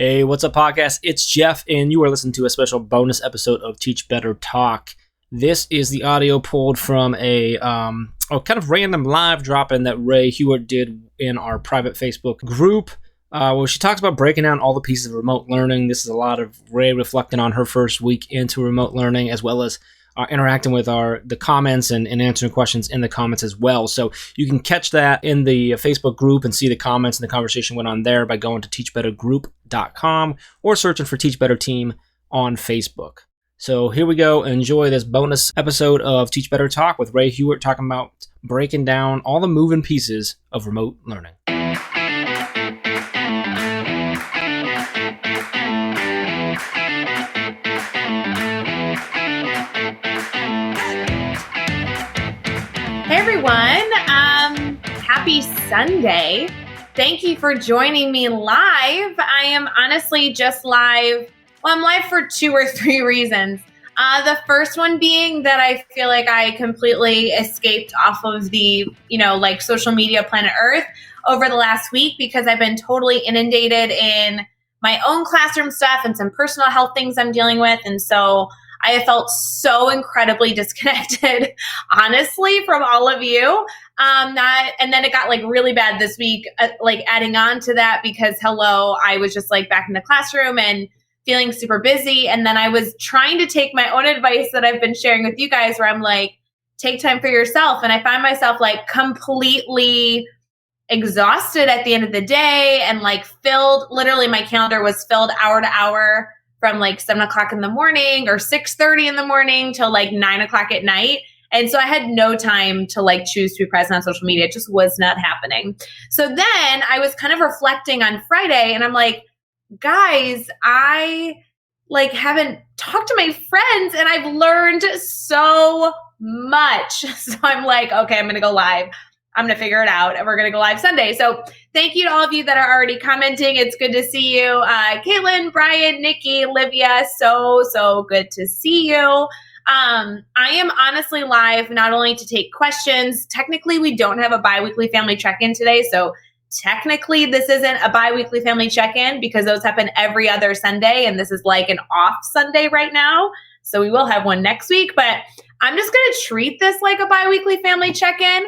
Hey, what's up, podcast? It's Jeff, and you are listening to a special bonus episode of Teach Better Talk. This is the audio pulled from a kind of random live drop-in that Ray Hewitt did in our private Facebook group, where she talks about breaking down all the pieces of remote learning. This is a lot of Ray reflecting on her first week into remote learning, as well as interacting with the comments and answering questions in the comments as well. So you can catch that in the Facebook group and see the comments and the conversation went on there by going to teachbettergroup.com or searching for Teach Better Team on Facebook. So here we go. Enjoy this bonus episode of Teach Better Talk with Ray Hewitt talking about breaking down all the moving pieces of remote learning. Hey everyone, happy Sunday. Thank you for joining me live. I am honestly just live. Well, I'm live for 2 or 3 reasons. The first one being that I feel like I completely escaped off of the, social media planet Earth over the last week because I've been totally inundated in my own classroom stuff and some personal health things I'm dealing with. And so I have felt so incredibly disconnected, honestly, from all of you. And then it got really bad this week, adding on to that because I was just back in the classroom and feeling super busy. And then I was trying to take my own advice that I've been sharing with you guys where I'm take time for yourself. And I find myself completely exhausted at the end of the day and filled, literally my calendar was filled hour to hour from 7 o'clock in the morning or 6:30 in the morning till 9 o'clock at night. And so I had no time to choose to be present on social media. It just was not happening. So then I was kind of reflecting on Friday and I'm guys, I haven't talked to my friends and I've learned so much. So I'm okay, I'm going to go live. I'm going to figure it out and we're going to go live Sunday. So thank you to all of you that are already commenting. It's good to see you. Caitlin, Brian, Nikki, Livia, so good to see you. I am honestly live not only to take questions. Technically, we don't have a bi-weekly family check-in today. So technically, this isn't a bi-weekly family check-in because those happen every other Sunday. And this is an off Sunday right now. So we will have one next week. But I'm just going to treat this like a bi-weekly family check-in.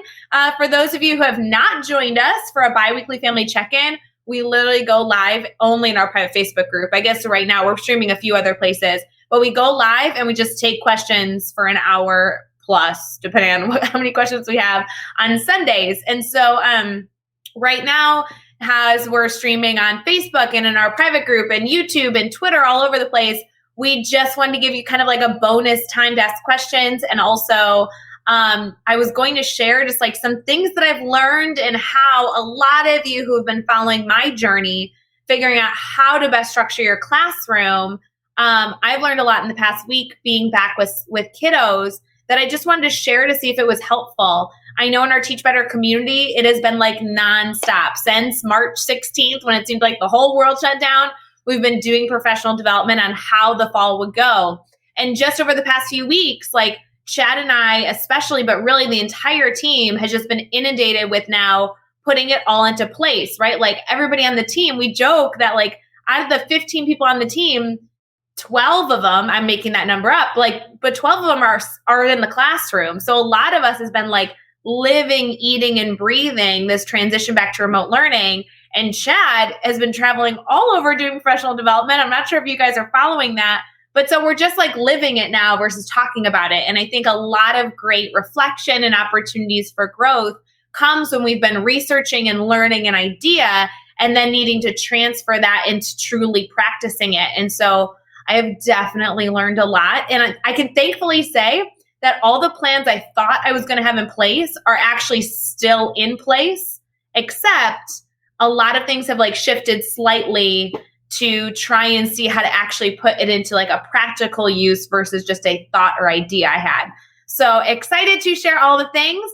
For those of you who have not joined us for a bi-weekly family check-in, we literally go live only in our private Facebook group. I guess right now we're streaming a few other places, but we go live and we just take questions for an hour plus, depending on how many questions we have on Sundays. And so right now, as we're streaming on Facebook and in our private group and YouTube and Twitter all over the place, we just wanted to give you kind of a bonus time to ask questions. And also, I was going to share just some things that I've learned and how a lot of you who have been following my journey, figuring out how to best structure your classroom. I've learned a lot in the past week being back with kiddos that I just wanted to share to see if it was helpful. I know in our Teach Better community, it has been nonstop since March 16th when it seemed like the whole world shut down. We've been doing professional development on how the fall would go. And just over the past few weeks, Chad and I especially, but really the entire team has just been inundated with now putting it all into place, right? Everybody on the team, we joke that out of the 15 people on the team, 12 of them, I'm making that number up, but 12 of them are in the classroom. So a lot of us has been living, eating, and breathing this transition back to remote learning. And Chad has been traveling all over doing professional development. I'm not sure if you guys are following that, but so we're just living it now versus talking about it. And I think a lot of great reflection and opportunities for growth comes when we've been researching and learning an idea and then needing to transfer that into truly practicing it. And so I have definitely learned a lot. And I can thankfully say that all the plans I thought I was going to have in place are actually still in place, except a lot of things have shifted slightly to try and see how to actually put it into a practical use versus just a thought or idea I had. So excited to share all the things.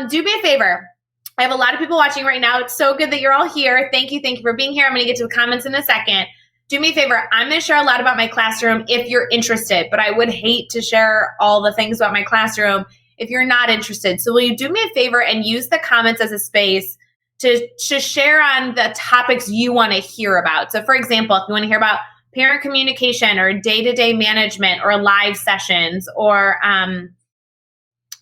Do me a favor. I have a lot of people watching right now. It's so good that you're all here. Thank you for being here. I'm going to get to the comments in a second. Do me a favor. I'm going to share a lot about my classroom if you're interested, but I would hate to share all the things about my classroom if you're not interested. So will you do me a favor and use the comments as a space to share on the topics you want to hear about. So for example, if you want to hear about parent communication or day-to-day management or live sessions or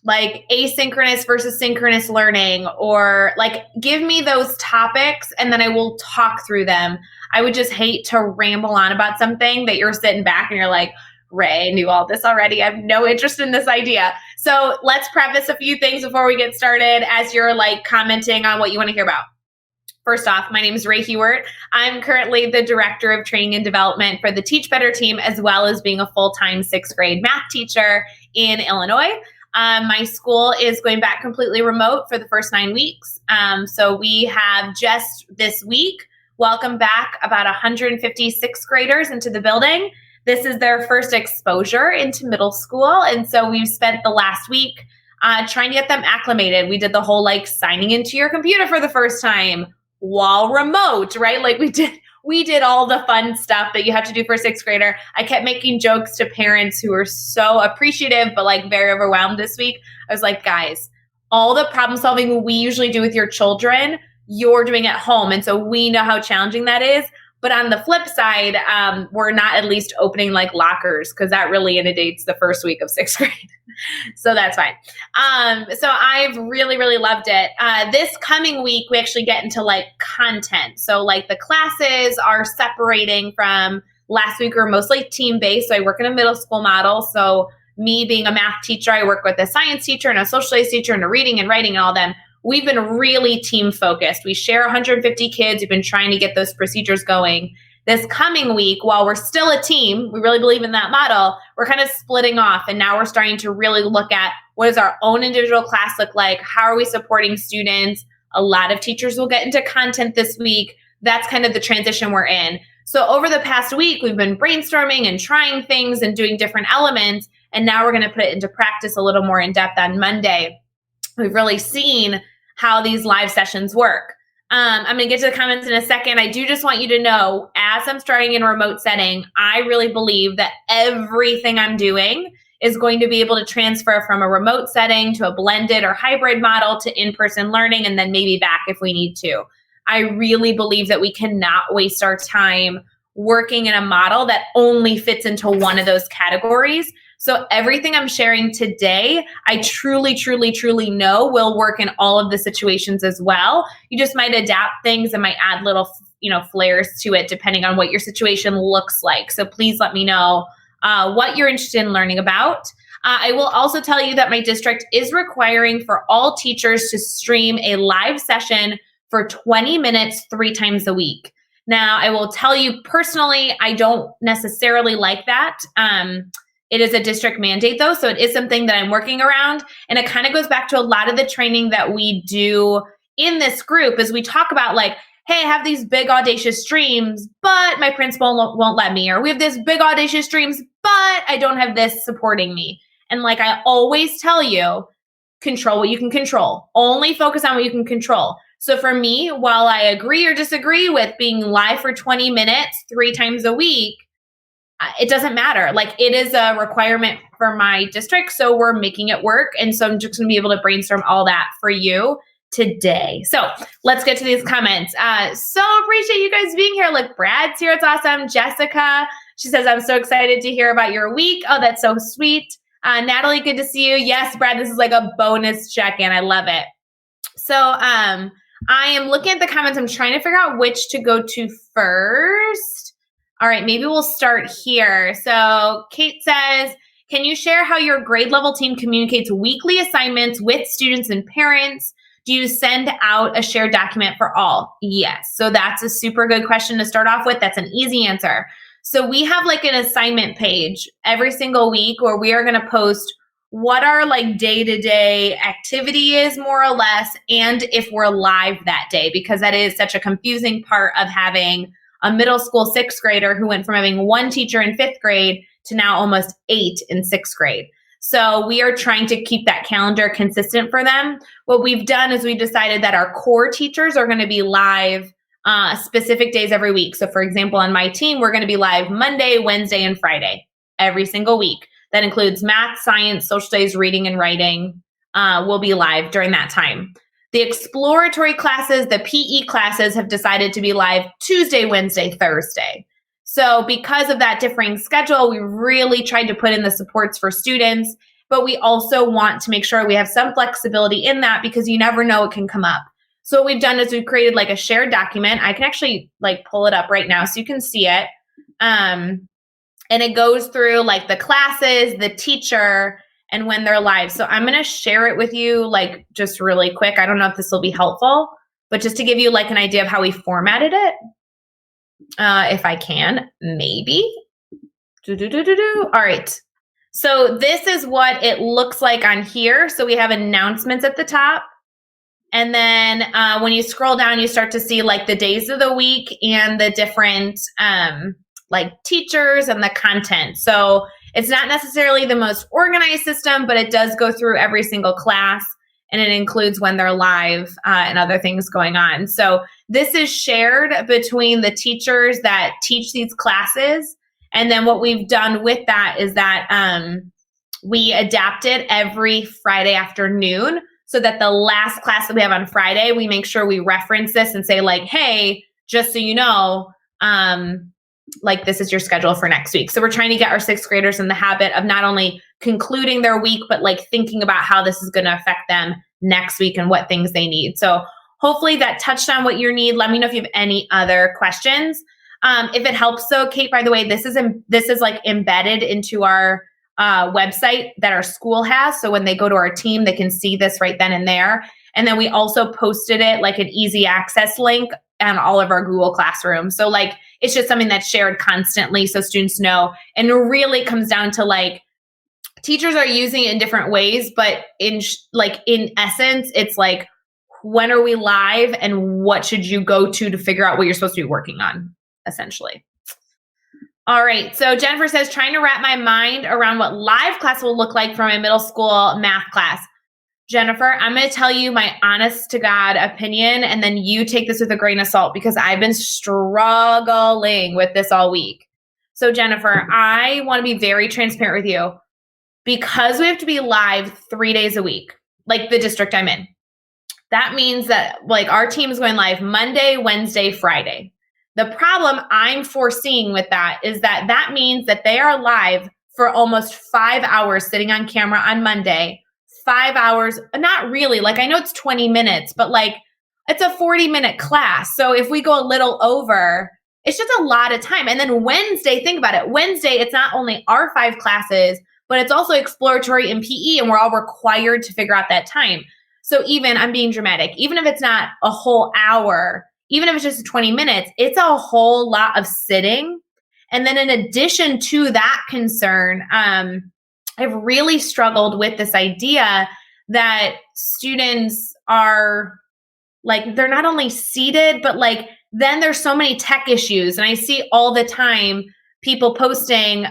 like asynchronous versus synchronous learning, or like give me those topics and then I will talk through them. I would just hate to ramble on about something that you're sitting back and you're like, Ray, I knew all this already. I have no interest in this idea. So let's preface a few things before we get started as you're like commenting on what you want to hear about. First off, my name is Ray Hewart. I'm currently the Director of Training and Development for the Teach Better team, as well as being a full-time 6th grade math teacher in Illinois. My school is going back completely remote for the first 9 weeks. So we have just this week welcomed back about 150 6th graders into the building. This is their first exposure into middle school. And so we've spent the last week trying to get them acclimated. We did the whole like signing into your computer for the first time while remote, right? Like we did all the fun stuff that you have to do for a 6th grader. I kept making jokes to parents who were so appreciative, but like very overwhelmed this week. I was like, guys, all the problem solving we usually do with your children, you're doing at home. And so we know how challenging that is. But on the flip side, we're not at least opening like lockers because that really inundates the first week of 6th grade. So that's fine. So I've really, really loved it. This coming week, we actually get into like content. So like the classes are separating from last week. We're mostly team-based. So I work in a middle school model. So me being a math teacher, I work with a science teacher and a social studies teacher and a reading and writing and all them. We've been really team focused. We share 150 kids. We've been trying to get those procedures going. This coming week, while we're still a team, we really believe in that model, we're kind of splitting off. And now we're starting to really look at what does our own individual class look like? How are we supporting students? A lot of teachers will get into content this week. That's kind of the transition we're in. So over the past week, we've been brainstorming and trying things and doing different elements. And now we're going to put it into practice a little more in depth on Monday. We've really seen how these live sessions work. I'm going to get to the comments in a second. I do just want you to know, as I'm starting in a remote setting, I really believe that everything I'm doing is going to be able to transfer from a remote setting to a blended or hybrid model to in-person learning, and then maybe back if we need to. I really believe that we cannot waste our time working in a model that only fits into one of those categories. So everything I'm sharing today, I truly, truly, truly know will work in all of the situations as well. You just might adapt things and might add little, flares to it depending on what your situation looks like. So please let me know what you're interested in learning about. I will also tell you that my district is requiring for all teachers to stream a live session for 20 minutes 3 times a week. Now, I will tell you personally, I don't necessarily like that. It is a district mandate though, so it is something that I'm working around. And it kind of goes back to a lot of the training that we do in this group as we talk about like, hey, I have these big audacious dreams, but my principal won't let me. Or we have this big audacious dreams, but I don't have this supporting me. And like I always tell you, control what you can control. Only focus on what you can control. So for me, while I agree or disagree with being live for 20 minutes 3 times a week, it doesn't matter. Like it is a requirement for my district. So we're making it work. And so I'm just going to be able to brainstorm all that for you today. So let's get to these comments. So appreciate you guys being here. Look, Brad's here. It's awesome. Jessica, she says, I'm so excited to hear about your week. Oh, that's so sweet. Natalie, good to see you. Yes, Brad, this is like a bonus check-in. I love it. So I am looking at the comments. I'm trying to figure out which to go to first. All right, maybe we'll start here. So Kate says, can you share how your grade level team communicates weekly assignments with students and parents? Do you send out a shared document for all? Yes. So that's a super good question to start off with. That's an easy answer. So we have like an assignment page every single week where we are going to post what our like day-to-day activity is more or less, and if we're live that day, because that is such a confusing part of having a middle school 6th grader who went from having 1 teacher in 5th grade to now almost 8 in 6th grade. So we are trying to keep that calendar consistent for them. What we've done is we decided that our core teachers are going to be live specific days every week. So for example, on my team, we're going to be live Monday, Wednesday, and Friday every single week. That includes math, science, social studies, reading, and writing will be live during that time. The exploratory classes, the PE classes have decided to be live Tuesday, Wednesday, Thursday. So because of that differing schedule, we really tried to put in the supports for students, but we also want to make sure we have some flexibility in that because you never know what can come up. So what we've done is we've created like a shared document. I can actually like pull it up right now so you can see it. And it goes through like the classes, the teacher, and when they're live. So I'm going to share it with you like just really quick. I don't know if this will be helpful, but just to give you like an idea of how we formatted it. If I can, maybe. All right. So this is what it looks like on here. So we have announcements at the top. And then when you scroll down, you start to see like the days of the week and the different like teachers and the content. So it's not necessarily the most organized system, but it does go through every single class and it includes when they're live and other things going on. So this is shared between the teachers that teach these classes. And then what we've done with that is that we adapt it every Friday afternoon so that the last class that we have on Friday, we make sure we reference this and say like, hey, just so you know, like this is your schedule for next week. So we're trying to get our sixth graders in the habit of not only concluding their week, but like thinking about how this is going to affect them next week and what things they need. So hopefully that touched on what you need. Let me know if you have any other questions. If it helps though, Kate, by the way, this is like embedded into our website that our school has. So when they go to our team, they can see this right then and there. And then we also posted it like an easy access link on all of our Google Classroom. So like, it's just something that's shared constantly so students know. And it really comes down to like, teachers are using it in different ways, but in essence, it's like, when are we live and what should you go to figure out what you're supposed to be working on, essentially. All right. So Jennifer says, trying to wrap my mind around what live class will look like for my middle school math class. Jennifer, I'm going to tell you my honest to God opinion, and then you take this with a grain of salt because I've been struggling with this all week. So Jennifer, I want to be very transparent with you because we have to be live 3 days a week, like the district I'm in. That means that like our team is going live Monday, Wednesday, Friday. The problem I'm foreseeing with that is that that means that they are live for almost 5 hours sitting on camera on Monday, 5 hours, not really, like I know it's 20 minutes, but like it's a 40-minute class. So if we go a little over, it's just a lot of time. And then Wednesday, think about it. Wednesday, it's not only our 5 classes, but it's also exploratory and PE, and we're all required to figure out that time. So even, I'm being dramatic, even if it's not a whole hour, even if it's just 20 minutes, it's a whole lot of sitting. And then in addition to that concern, I've really struggled with this idea that students are like, they're not only seated, but like, then there's so many tech issues. And I see all the time people posting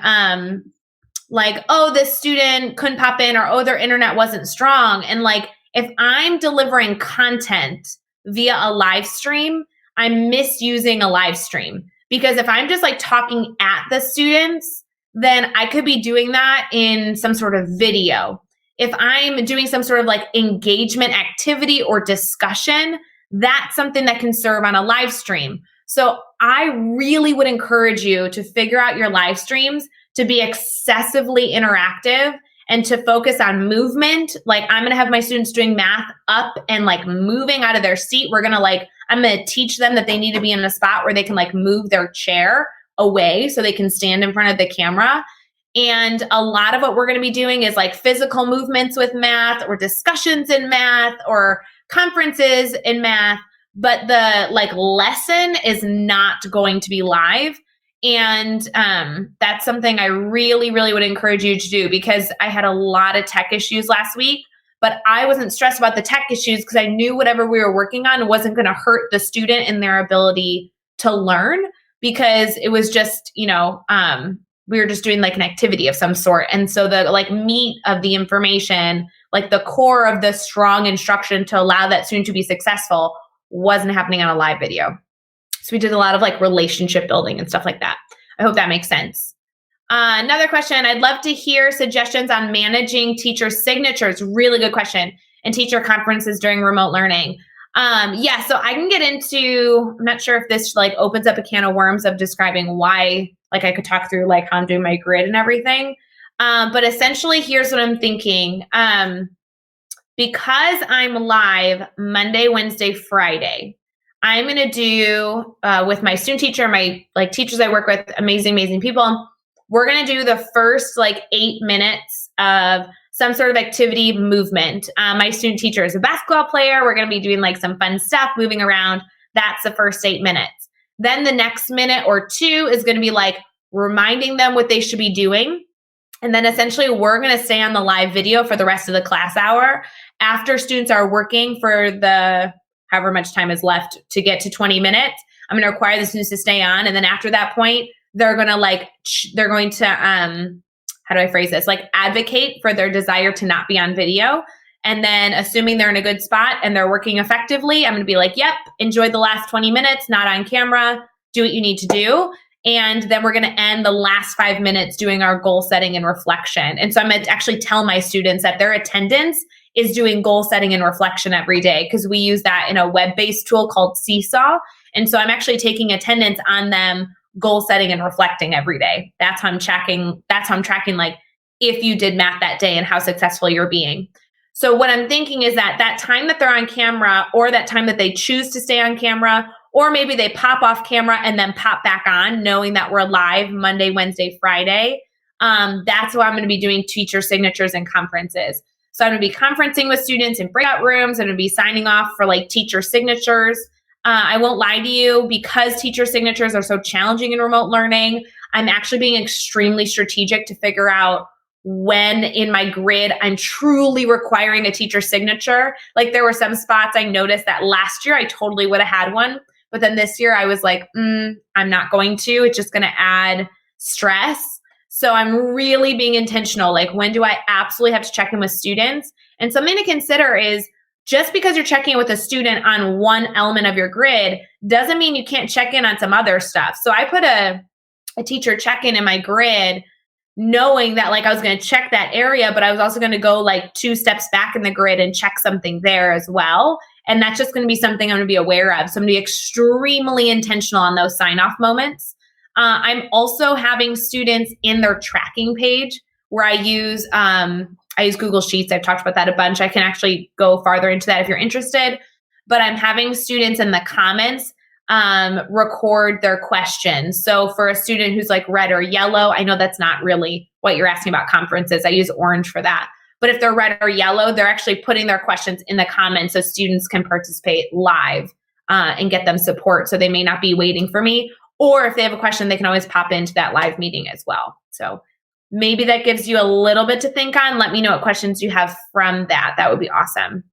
like, oh, this student couldn't pop in, or, oh, their internet wasn't strong. And like, if I'm delivering content via a live stream, I'm misusing a live stream. Because if I'm just like talking at the students, then I could be doing that in some sort of video. If I'm doing some sort of like engagement activity or discussion, that's something that can serve on a live stream. So I really would encourage you to figure out your live streams to be excessively interactive and to focus on movement. Like I'm going to have my students doing math up and like moving out of their seat. I'm going to teach them that they need to be in a spot where they can like move their chair away so they can stand in front of the camera. And a lot of what we're going to be doing is like physical movements with math, or discussions in math, or conferences in math. But the like lesson is not going to be live. And that's something I really, really would encourage you to do, because I had a lot of tech issues last week, but I wasn't stressed about the tech issues because I knew whatever we were working on wasn't going to hurt the student in their ability to learn, because it was just, we were just doing like an activity of some sort. And so the like meat of the information, like the core of the strong instruction to allow that student to be successful, wasn't happening on a live video. So we did a lot of like relationship building and stuff like that. I hope that makes sense. Another question, I'd love to hear suggestions on managing teacher signatures. Really good question. and teacher conferences during remote learning. Yeah, so I can get into, I'm not sure if this like opens up a can of worms of describing why, like I could talk through like how I'm doing my grid and everything. But essentially here's what I'm thinking. Because I'm live Monday, Wednesday, Friday, I'm going to do with my student teacher, my like teachers I work with, amazing people. We're going to do the first like 8 minutes of some sort of activity movement. My student teacher is a basketball player. We're going to be doing like some fun stuff, moving around. That's the first 8 minutes. Then the next minute or two is going to be like reminding them what they should be doing. And then essentially we're going to stay on the live video for the rest of the class hour after students are working for the however much time is left to get to 20 minutes. I'm going to require the students to stay on. And then after that point, they're going to how do I phrase this? Like advocate for their desire to not be on video. And then assuming they're in a good spot and they're working effectively, I'm going to be like, yep, enjoy the last 20 minutes, not on camera, do what you need to do. And then we're going to end the last 5 minutes doing our goal setting and reflection. And so I'm going to actually tell my students that their attendance is doing goal setting and reflection every day because we use that in a web-based tool called Seesaw. And so I'm actually taking attendance on them goal setting and reflecting every day. That's how I'm tracking. Like if you did math that day and how successful you're being. So what I'm thinking is that time that they're on camera or that time that they choose to stay on camera, or maybe they pop off camera and then pop back on knowing that we're live Monday, Wednesday, Friday. That's why I'm going to be doing teacher signatures and conferences. So I'm going to be conferencing with students in breakout rooms. I'm going to be signing off for like teacher signatures. I won't lie to you, because teacher signatures are so challenging in remote learning, I'm actually being extremely strategic to figure out when in my grid I'm truly requiring a teacher signature. Like there were some spots I noticed that last year I totally would have had one, but then this year I was like, I'm not going to. It's just going to add stress. So I'm really being intentional. Like when do I absolutely have to check in with students? And something to consider is just because you're checking in with a student on one element of your grid doesn't mean you can't check in on some other stuff. So I put a teacher check-in in my grid knowing that like I was going to check that area, but I was also going to go like 2 steps back in the grid and check something there as well. And that's just going to be something I'm going to be aware of. So I'm going to be extremely intentional on those sign-off moments. I'm also having students in their tracking page where I use Google Sheets. I've talked about that a bunch. I can actually go farther into that if you're interested. But I'm having students in the comments record their questions. So for a student who's like red or yellow, I know that's not really what you're asking about conferences. I use orange for that. But if they're red or yellow, they're actually putting their questions in the comments so students can participate live and get them support. So they may not be waiting for me. Or if they have a question, they can always pop into that live meeting as well. So maybe that gives you a little bit to think on. Let me know what questions you have from that. That would be awesome.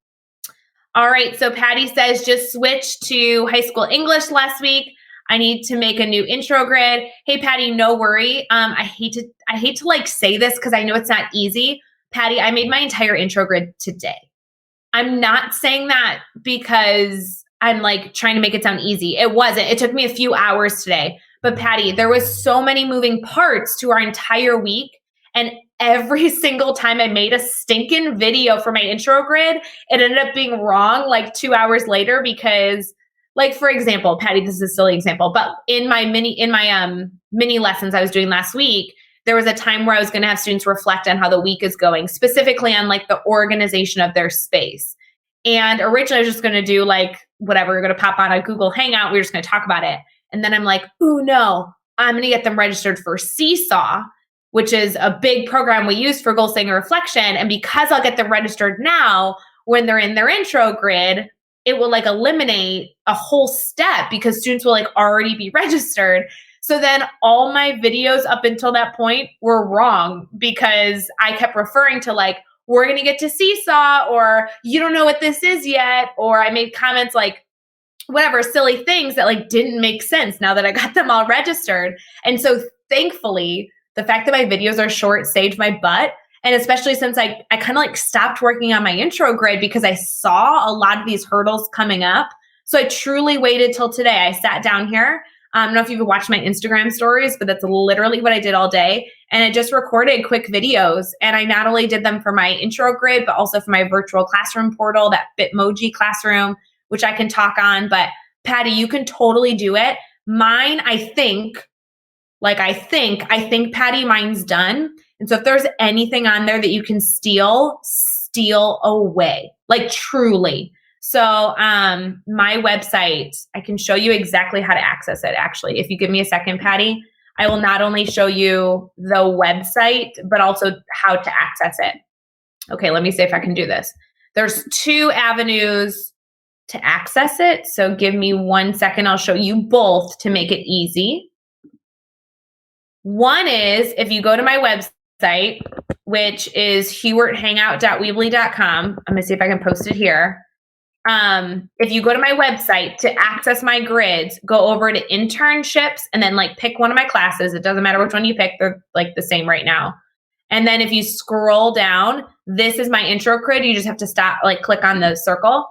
All right. So Patty says, just switched to high school English last week. I need to make a new intro grid. Hey, Patty, no worry. I hate to like say this because I know it's not easy. Patty, I made my entire intro grid today. I'm not saying that because I'm like trying to make it sound easy. It wasn't. It took me a few hours today. But Patty, there was so many moving parts to our entire week. And every single time I made a stinking video for my intro grid, it ended up being wrong like 2 hours later because, like, for example, Patty, this is a silly example, but in my mini lessons I was doing last week, there was a time where I was going to have students reflect on how the week is going, specifically on like the organization of their space. And originally I was just going to do like whatever, we're going to pop on a Google Hangout. We're just going to talk about it. And then I'm like, ooh, no, I'm going to get them registered for Seesaw, which is a big program we use for goal setting and reflection. And because I'll get them registered now, when they're in their intro grid, it will like eliminate a whole step because students will like already be registered. So then all my videos up until that point were wrong because I kept referring to like, we're going to get to Seesaw, or you don't know what this is yet. Or I made comments like, whatever, silly things that like didn't make sense now that I got them all registered. And so thankfully, the fact that my videos are short saved my butt. And especially since I kind of like stopped working on my intro grid because I saw a lot of these hurdles coming up. So I truly waited till today. I sat down here I don't know if you've watched my Instagram stories, but that's literally what I did all day. And I just recorded quick videos. And I not only did them for my intro grid, but also for my virtual classroom portal, that Bitmoji classroom, which I can talk on. But Patty, you can totally do it. Mine, I think, Patty, mine's done. And so if there's anything on there that you can steal away, like truly. So my website, I can show you exactly how to access it, actually. If you give me a second, Patty, I will not only show you the website, but also how to access it. Okay, let me see if I can do this. There's 2 avenues to access it. So give me 1 second. I'll show you both to make it easy. One is if you go to my website, which is huarthangout.weebly.com. I'm going to see if I can post it here. If you go to my website to access my grids, go over to internships and then pick one of my classes. It doesn't matter which one you pick. They're the same right now. And then if you scroll down, this is my intro grid. You just have to stop, click on the circle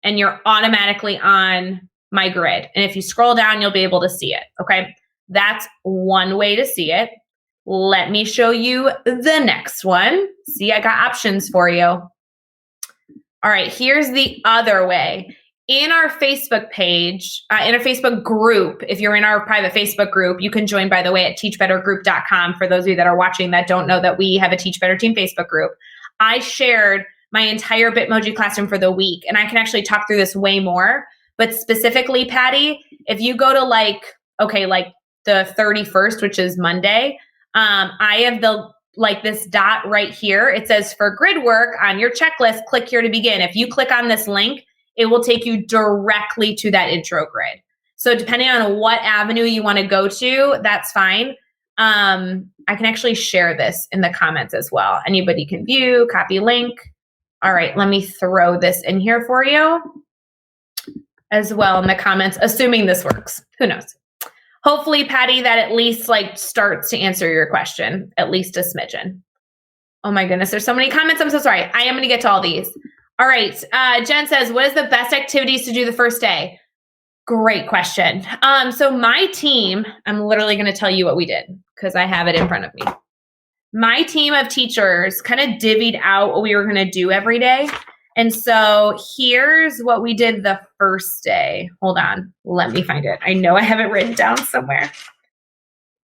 and you're automatically on my grid. And if you scroll down, you'll be able to see it. Okay. That's one way to see it. Let me show you the next one. See, I got options for you. All right, here's the other way. In our Facebook page, in our Facebook group, if you're in our private Facebook group, you can join, by the way, at teachbettergroup.com. For those of you that are watching that don't know that we have a Teach Better Team Facebook group, I shared my entire Bitmoji classroom for the week, and I can actually talk through this way more. But specifically, Patty, if you go to the 31st, which is Monday, I have this dot right here. It says for grid work on your checklist, click here to begin. If you click on this link, it will take you directly to that intro grid. So depending on what avenue you want to go to, that's fine. I can actually share this in the comments as well. Anybody can view, copy link. All right, let me throw this in here for you as well in the comments, assuming this works. Who knows? Hopefully, Patty, that at least starts to answer your question, at least a smidgen. Oh my goodness, there's so many comments. I'm so sorry. I am going to get to all these. All right. Jen says, what is the best activities to do the first day? Great question. So my team, I'm literally going to tell you what we did because I have it in front of me. My team of teachers kind of divvied out what we were going to do every day. And so here's what we did the first day. Hold on. Let me find it. I know I have it written down somewhere.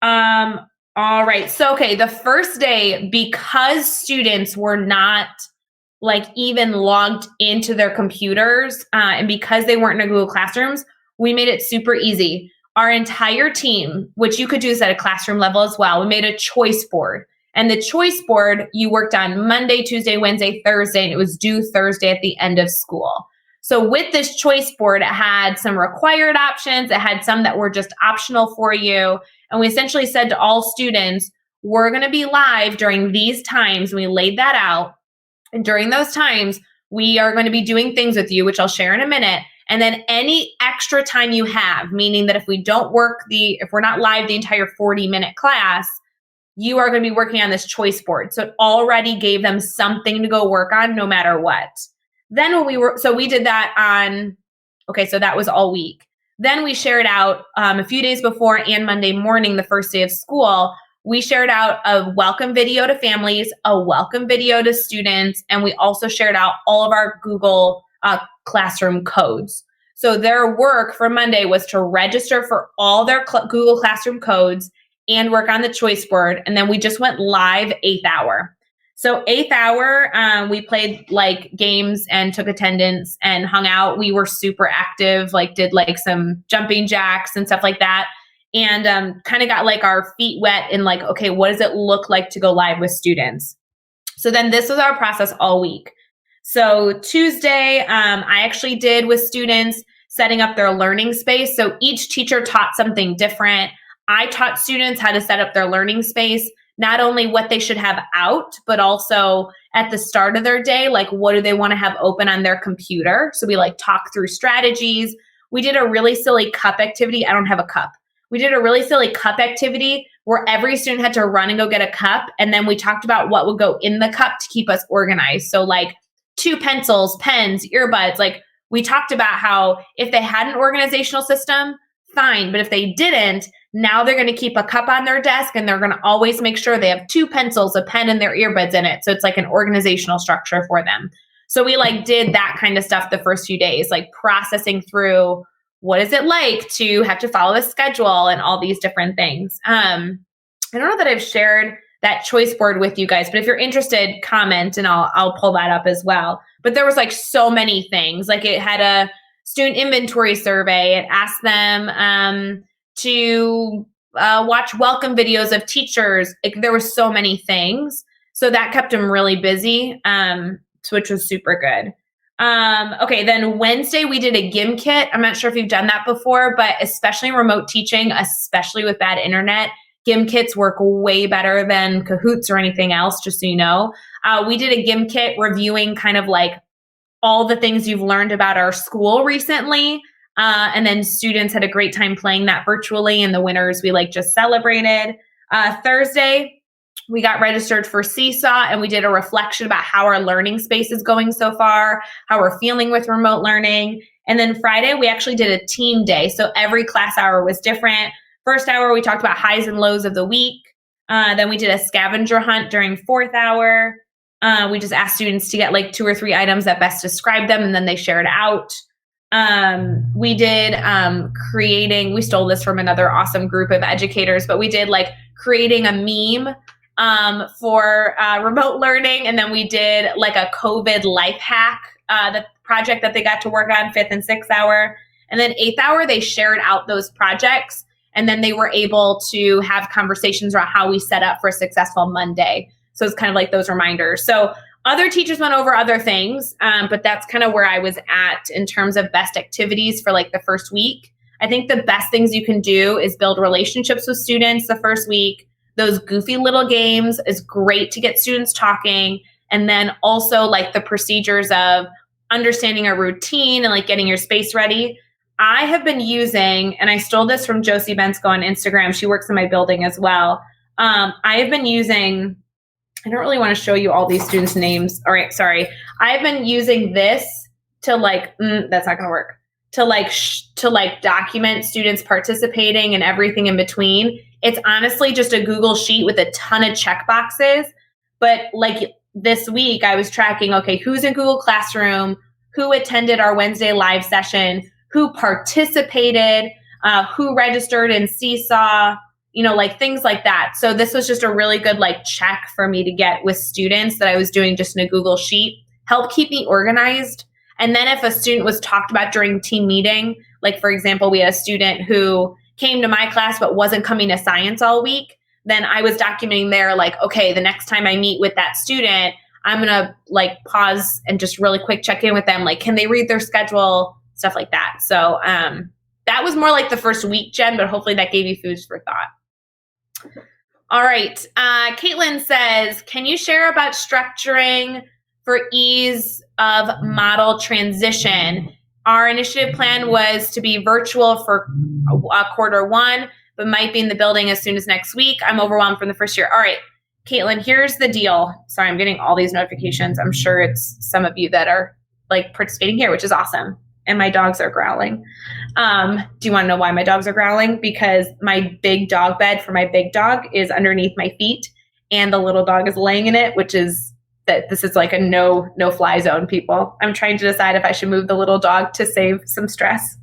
All right. So, okay. The first day, because students were not even logged into their computers and because they weren't in Google Classrooms, we made it super easy. Our entire team, which you could do this at a classroom level as well, we made a choice board. And the choice board you worked on Monday, Tuesday, Wednesday, Thursday, and it was due Thursday at the end of school. So with this choice board, it had some required options. It had some that were just optional for you. And we essentially said to all students, we're going to be live during these times. We laid that out. And during those times, we are going to be doing things with you, which I'll share in a minute. And then any extra time you have, meaning that if we're not live the entire 40-minute class, you are going to be working on this choice board. So it already gave them something to go work on no matter what. Then we did that so that was all week. Then we shared out a few days before and Monday morning, the first day of school, we shared out a welcome video to families, a welcome video to students, and we also shared out all of our Google Classroom codes. So their work for Monday was to register for all their Google Classroom codes and work on the choice board. And then we just went live 8th hour. So 8th hour, we played games and took attendance and hung out. We were super active, did some jumping jacks and stuff like that. And kind of got our feet wet in okay, what does it look like to go live with students? So then this was our process all week. So Tuesday, I actually did with students setting up their learning space. So each teacher taught something different. I taught students how to set up their learning space, not only what they should have out, but also at the start of their day, what do they want to have open on their computer? So we talk through strategies. We did a really silly cup activity. I don't have a cup. We did a really silly cup activity where every student had to run and go get a cup. And then we talked about what would go in the cup to keep us organized. So 2 pencils, pens, earbuds. We talked about how if they had an organizational system, fine. But if they didn't, now they're going to keep a cup on their desk and they're going to always make sure they have 2 pencils, a pen, and their earbuds in it. So it's like an organizational structure for them. So we like did that kind of stuff the first few days, like processing through what is it like to have to follow a schedule and all these different things. I don't know that I've shared that choice board with you guys, but if you're interested, comment and I'll pull that up as well. But there was like so many things. Like it had a student inventory survey. It asked them to watch welcome videos of teachers. There were so many things. So that kept them really busy, which was super good. Okay, then Wednesday we did a Gim Kit. I'm not sure if you've done that before, but especially in remote teaching, especially with bad internet, Gim Kits work way better than Kahoots or anything else, just so you know. We did a Gim Kit reviewing kind of like all the things you've learned about our school recently. And then students had a great time playing that virtually, and the winners we like just celebrated. Thursday, we got registered for Seesaw and we did a reflection about how our learning space is going so far, how we're feeling with remote learning. And then Friday, we actually did a team day. So every class hour was different. First hour, we talked about highs and lows of the week. Then we did a scavenger hunt during fourth hour. We just asked students to get like 2 or 3 items that best describe them, and then they shared out. We did we stole this from another awesome group of educators, but we did like creating a meme for remote learning. And then we did like a COVID life hack, the project that they got to work on 5th and 6th hour. And then 8th hour, they shared out those projects. And then they were able to have conversations about how we set up for a successful Monday. So it's kind of like those reminders. So other teachers went over other things, but that's kind of where I was at in terms of best activities for like the first week. I think the best things you can do is build relationships with students the first week. Those goofy little games is great to get students talking. And then also like the procedures of understanding a routine and like getting your space ready. I have been using, and I stole this from Josie Bensko on Instagram. She works in my building as well. I have been using, I don't really want to show you all these students' names. All right, sorry. I've been using this to like, that's not going to work. To like document students participating and everything in between. It's honestly just a Google sheet with a ton of checkboxes. But like this week, I was tracking, okay, who's in Google Classroom, who attended our Wednesday live session, who participated, who registered in Seesaw, like things like that. So this was just a really good like check for me to get with students that I was doing just in a Google sheet, help keep me organized. And then if a student was talked about during team meeting, like for example, we had a student who came to my class but wasn't coming to science all week, then I was documenting there like, okay, the next time I meet with that student, I'm going to like pause and just really quick check in with them. Like, can they read their schedule? Stuff like that. So that was more like the first week, Jen, but hopefully that gave you food for thought. All right. Caitlin says, can you share about structuring for ease of model transition? Our initiative plan was to be virtual for quarter 1, but might be in the building as soon as next week. I'm overwhelmed from the first year. All right, Caitlin, here's the deal. Sorry, I'm getting all these notifications. I'm sure it's some of you that are like participating here, which is awesome. And my dogs are growling. Do you want to know why my dogs are growling? Because my big dog bed for my big dog is underneath my feet, and the little dog is laying in it, which is that this is like a no fly zone, people. I'm trying to decide if I should move the little dog to save some stress.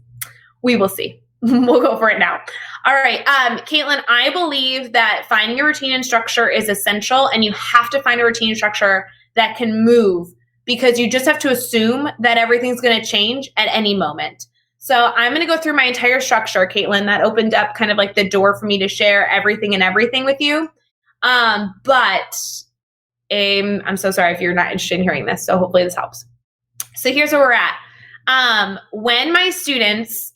We will see. We'll go for it now. All right, Caitlin, I believe that finding a routine and structure is essential, and you have to find a routine and structure that can move, because you just have to assume that everything's going to change at any moment. So I'm going to go through my entire structure, Caitlin. That opened up kind of like the door for me to share everything with you. But I'm so sorry if you're not interested in hearing this. So hopefully this helps. So here's where we're at. When my students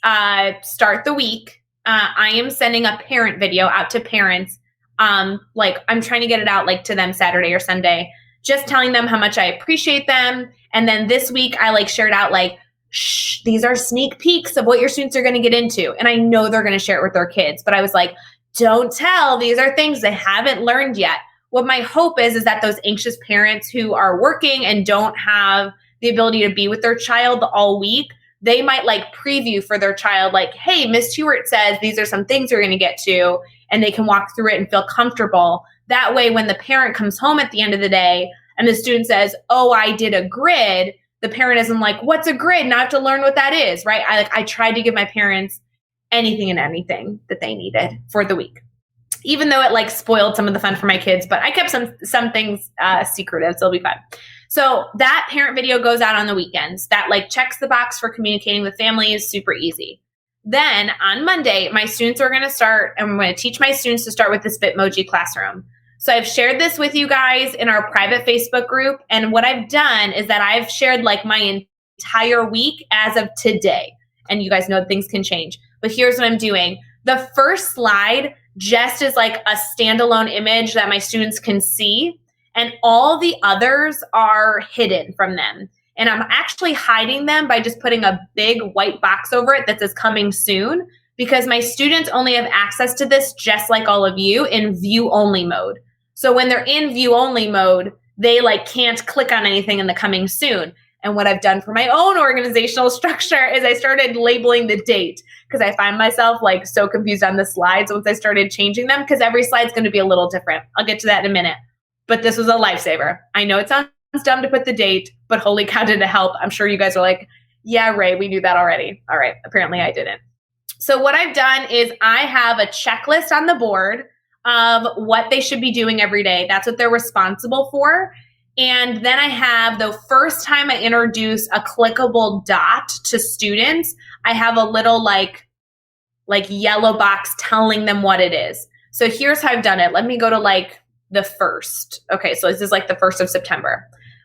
start the week, I am sending a parent video out to parents. Like I'm trying to get it out like to them Saturday or Sunday, just telling them how much I appreciate them. And then this week I like shared out like, these are sneak peeks of what your students are going to get into. And I know they're going to share it with their kids, but I was like, don't tell, these are things they haven't learned yet. What my hope is that those anxious parents who are working and don't have the ability to be with their child all week they might like preview for their child, like, hey, Miss Stewart says these are some things you're going to get to, and they can walk through it and feel comfortable. That way, when the parent comes home at the end of the day and the student says, oh, I did a grid, the parent isn't like, what's a grid? Now I have to learn what that is, right? I tried to give my parents anything and anything that they needed for the week, even though it like spoiled some of the fun for my kids, but I kept some things secretive, so it'll be fun. So that parent video goes out on the weekends. That like checks the box for communicating with families, super easy. Then on Monday, my students are going to start, and I'm going to teach my students to start with this Bitmoji classroom. So I've shared this with you guys in our private Facebook group. And what I've done is that I've shared like my entire week as of today. And you guys know things can change. But here's what I'm doing. The first slide just is like a standalone image that my students can see. And all the others are hidden from them. And I'm actually hiding them by just putting a big white box over it that says coming soon, because my students only have access to this, just like all of you, in view only mode. So when they're in view only mode, they like can't click on anything in the coming soon. And what I've done for my own organizational structure is I started labeling the date, because I find myself like so confused on the slides once I started changing them, because every slide's going to be a little different. I'll get to that in a minute. But this was a lifesaver. I know it sounds dumb to put the date, but holy cow, did it help. I'm sure you guys are like, yeah, Ray, we knew that already. All right, apparently I didn't. So what I've done is I have a checklist on the board of what they should be doing every day. That's what they're responsible for. And then I have, the first time I introduce a clickable dot to students, I have a little like yellow box telling them what it is. So here's how I've done it. Let me go to like the 1st. Okay, so this is like the 1st of September.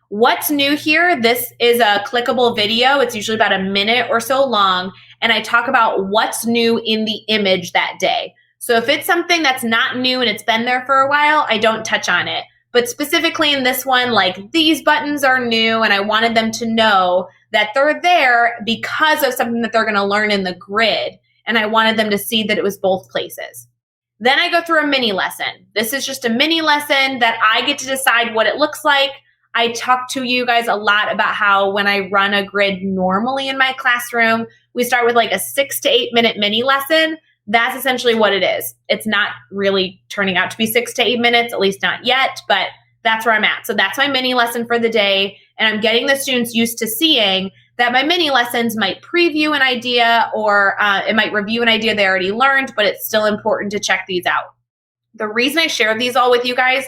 What's new here? This is a clickable video. It's usually about a minute or so long. And I talk about what's new in the image that day. So if it's something that's not new and it's been there for a while, I don't touch on it. But specifically in this one, like these buttons are new, and I wanted them to know that they're there because of something that they're going to learn in the grid. And I wanted them to see that it was both places. Then I go through a mini lesson. This is just a mini lesson that I get to decide what it looks like. I talk to you guys a lot about how when I run a grid normally in my classroom, we start with like a 6 to 8 minute mini lesson. That's essentially what it is. It's not really turning out to be 6 to 8 minutes, at least not yet, but that's where I'm at. So that's my mini lesson for the day. And I'm getting the students used to seeing that my mini lessons might preview an idea, or it might review an idea they already learned, but it's still important to check these out. The reason I share these all with you guys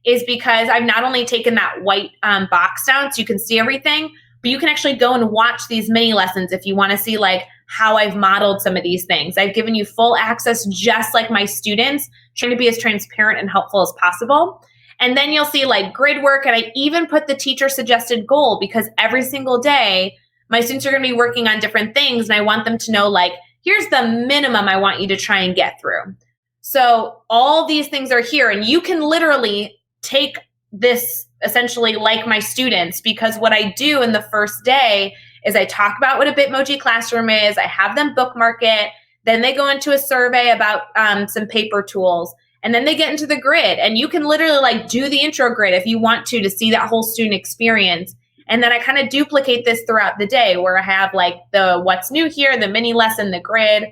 is because I've not only taken that white box down so you can see everything, but you can actually go and watch these mini lessons if you want to see like how I've modeled some of these things. I've given you full access, just like my students, trying to be as transparent and helpful as possible. And then you'll see like grid work, and I even put the teacher suggested goal, because every single day my students are going to be working on different things, and I want them to know like, here's the minimum I want you to try and get through. So all these things are here, and you can literally take this essentially like my students, because what I do in the first day is I talk about what a Bitmoji classroom is. I have them bookmark it. Then they go into a survey about some paper tools, and then they get into the grid, and you can literally like do the intro grid if you want to see that whole student experience. And then I kind of duplicate this throughout the day, where I have like the what's new here, the mini lesson, the grid,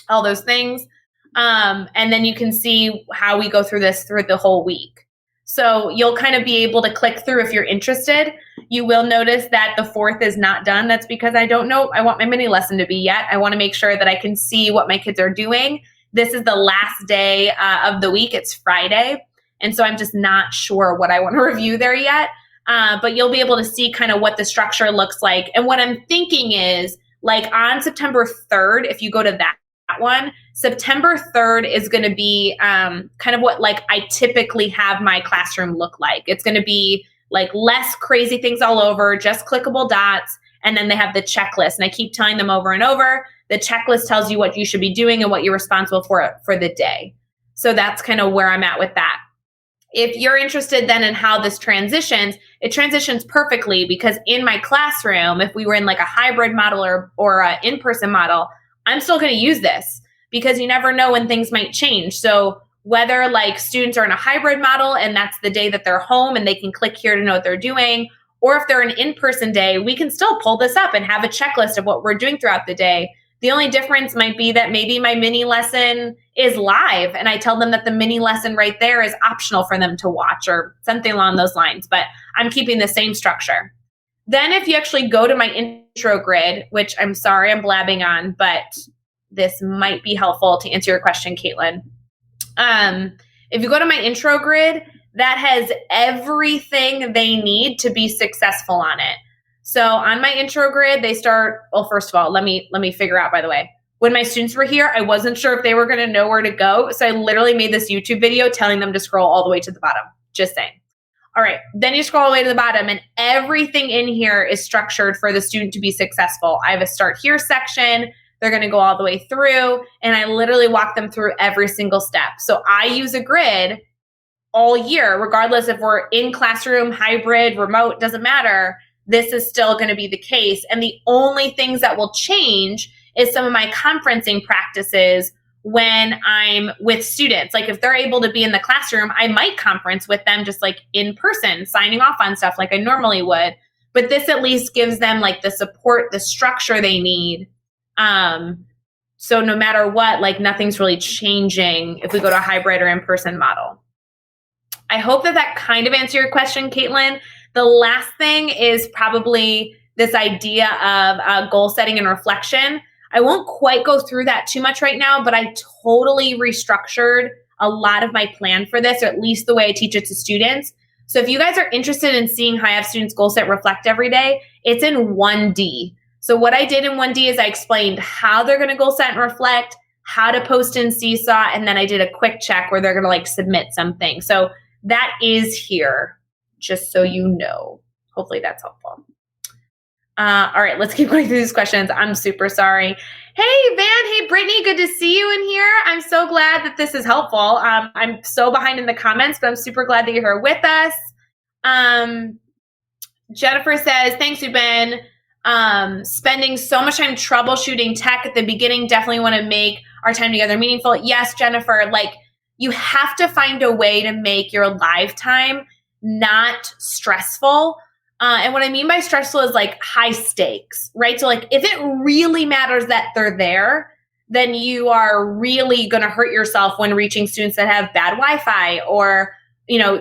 all those things. And then you can see how we go through this through the whole week. So you'll kind of be able to click through if you're interested. You will notice that the 4th is not done. That's because I don't know I want my mini lesson to be yet. I want to make sure that I can see what my kids are doing. This is the last day of the week. It's Friday. And so I'm just not sure what I want to review there yet. But you'll be able to see kind of what the structure looks like. And what I'm thinking is, like on September 3rd, if you go to that one, September 3rd is going to be kind of what like I typically have my classroom look like. It's going to be like less crazy things all over, just clickable dots. And then they have the checklist. And I keep telling them over and over, the checklist tells you what you should be doing and what you're responsible for the day. So that's kind of where I'm at with that. If you're interested then in how this transitions, it transitions perfectly, because in my classroom, if we were in like a hybrid model or an in-person model, I'm still going to use this, because you never know when things might change. So whether like students are in a hybrid model and that's the day that they're home and they can click here to know what they're doing, Or if they're an in-person day, we can still pull this up and have a checklist of what we're doing throughout the day. The only difference might be that maybe my mini lesson is live and I tell them that the mini lesson right there is optional for them to watch or something along those lines, but I'm keeping the same structure. Then if you actually go to my intro grid, which I'm sorry I'm blabbing on, but this might be helpful to answer your question, Caitlin. If you go to my intro grid, that has everything they need to be successful on it. So on my intro grid, they start, well, first of all, let me figure out, by the way, when my students were here, I wasn't sure if they were going to know where to go. So I literally made this YouTube video telling them to scroll all the way to the bottom, just saying. All right, then you scroll all the way to the bottom and everything in here is structured for the student to be successful. I have a start here section. They're going to go all the way through and I literally walk them through every single step. So I use a grid all year, regardless if we're in classroom, hybrid, remote, doesn't matter. This is still going to be the case. And the only things that will change is some of my conferencing practices when I'm with students. Like if they're able to be in the classroom, I might conference with them just like in person, signing off on stuff like I normally would. But this at least gives them like the support, the structure they need. So no matter what, like nothing's really changing if we go to a hybrid or in-person model. I hope that kind of answered your question, Caitlin. The last thing is probably this idea of goal setting and reflection. I won't quite go through that too much right now, but I totally restructured a lot of my plan for this, or at least the way I teach it to students. So if you guys are interested in seeing how I have students goal set reflect every day, it's in 1D. So what I did in 1D is I explained how they're going to goal set and reflect, how to post in Seesaw, and then I did a quick check where they're going to like submit something. So that is here, just so you know. Hopefully that's helpful. All right, let's keep going through these questions. I'm super sorry. Hey, Van. Hey, Brittany. Good to see you in here. I'm so glad that this is helpful. I'm so behind in the comments, but I'm super glad that you're here with us. Jennifer says, thanks, Ruben. Spending so much time troubleshooting tech at the beginning. Definitely want to make our time together meaningful. Yes, Jennifer, like you have to find a way to make your live time not stressful. And what I mean by stressful is like high stakes, right? So like if it really matters that they're there, then you are really going to hurt yourself when reaching students that have bad Wi-Fi or, you know,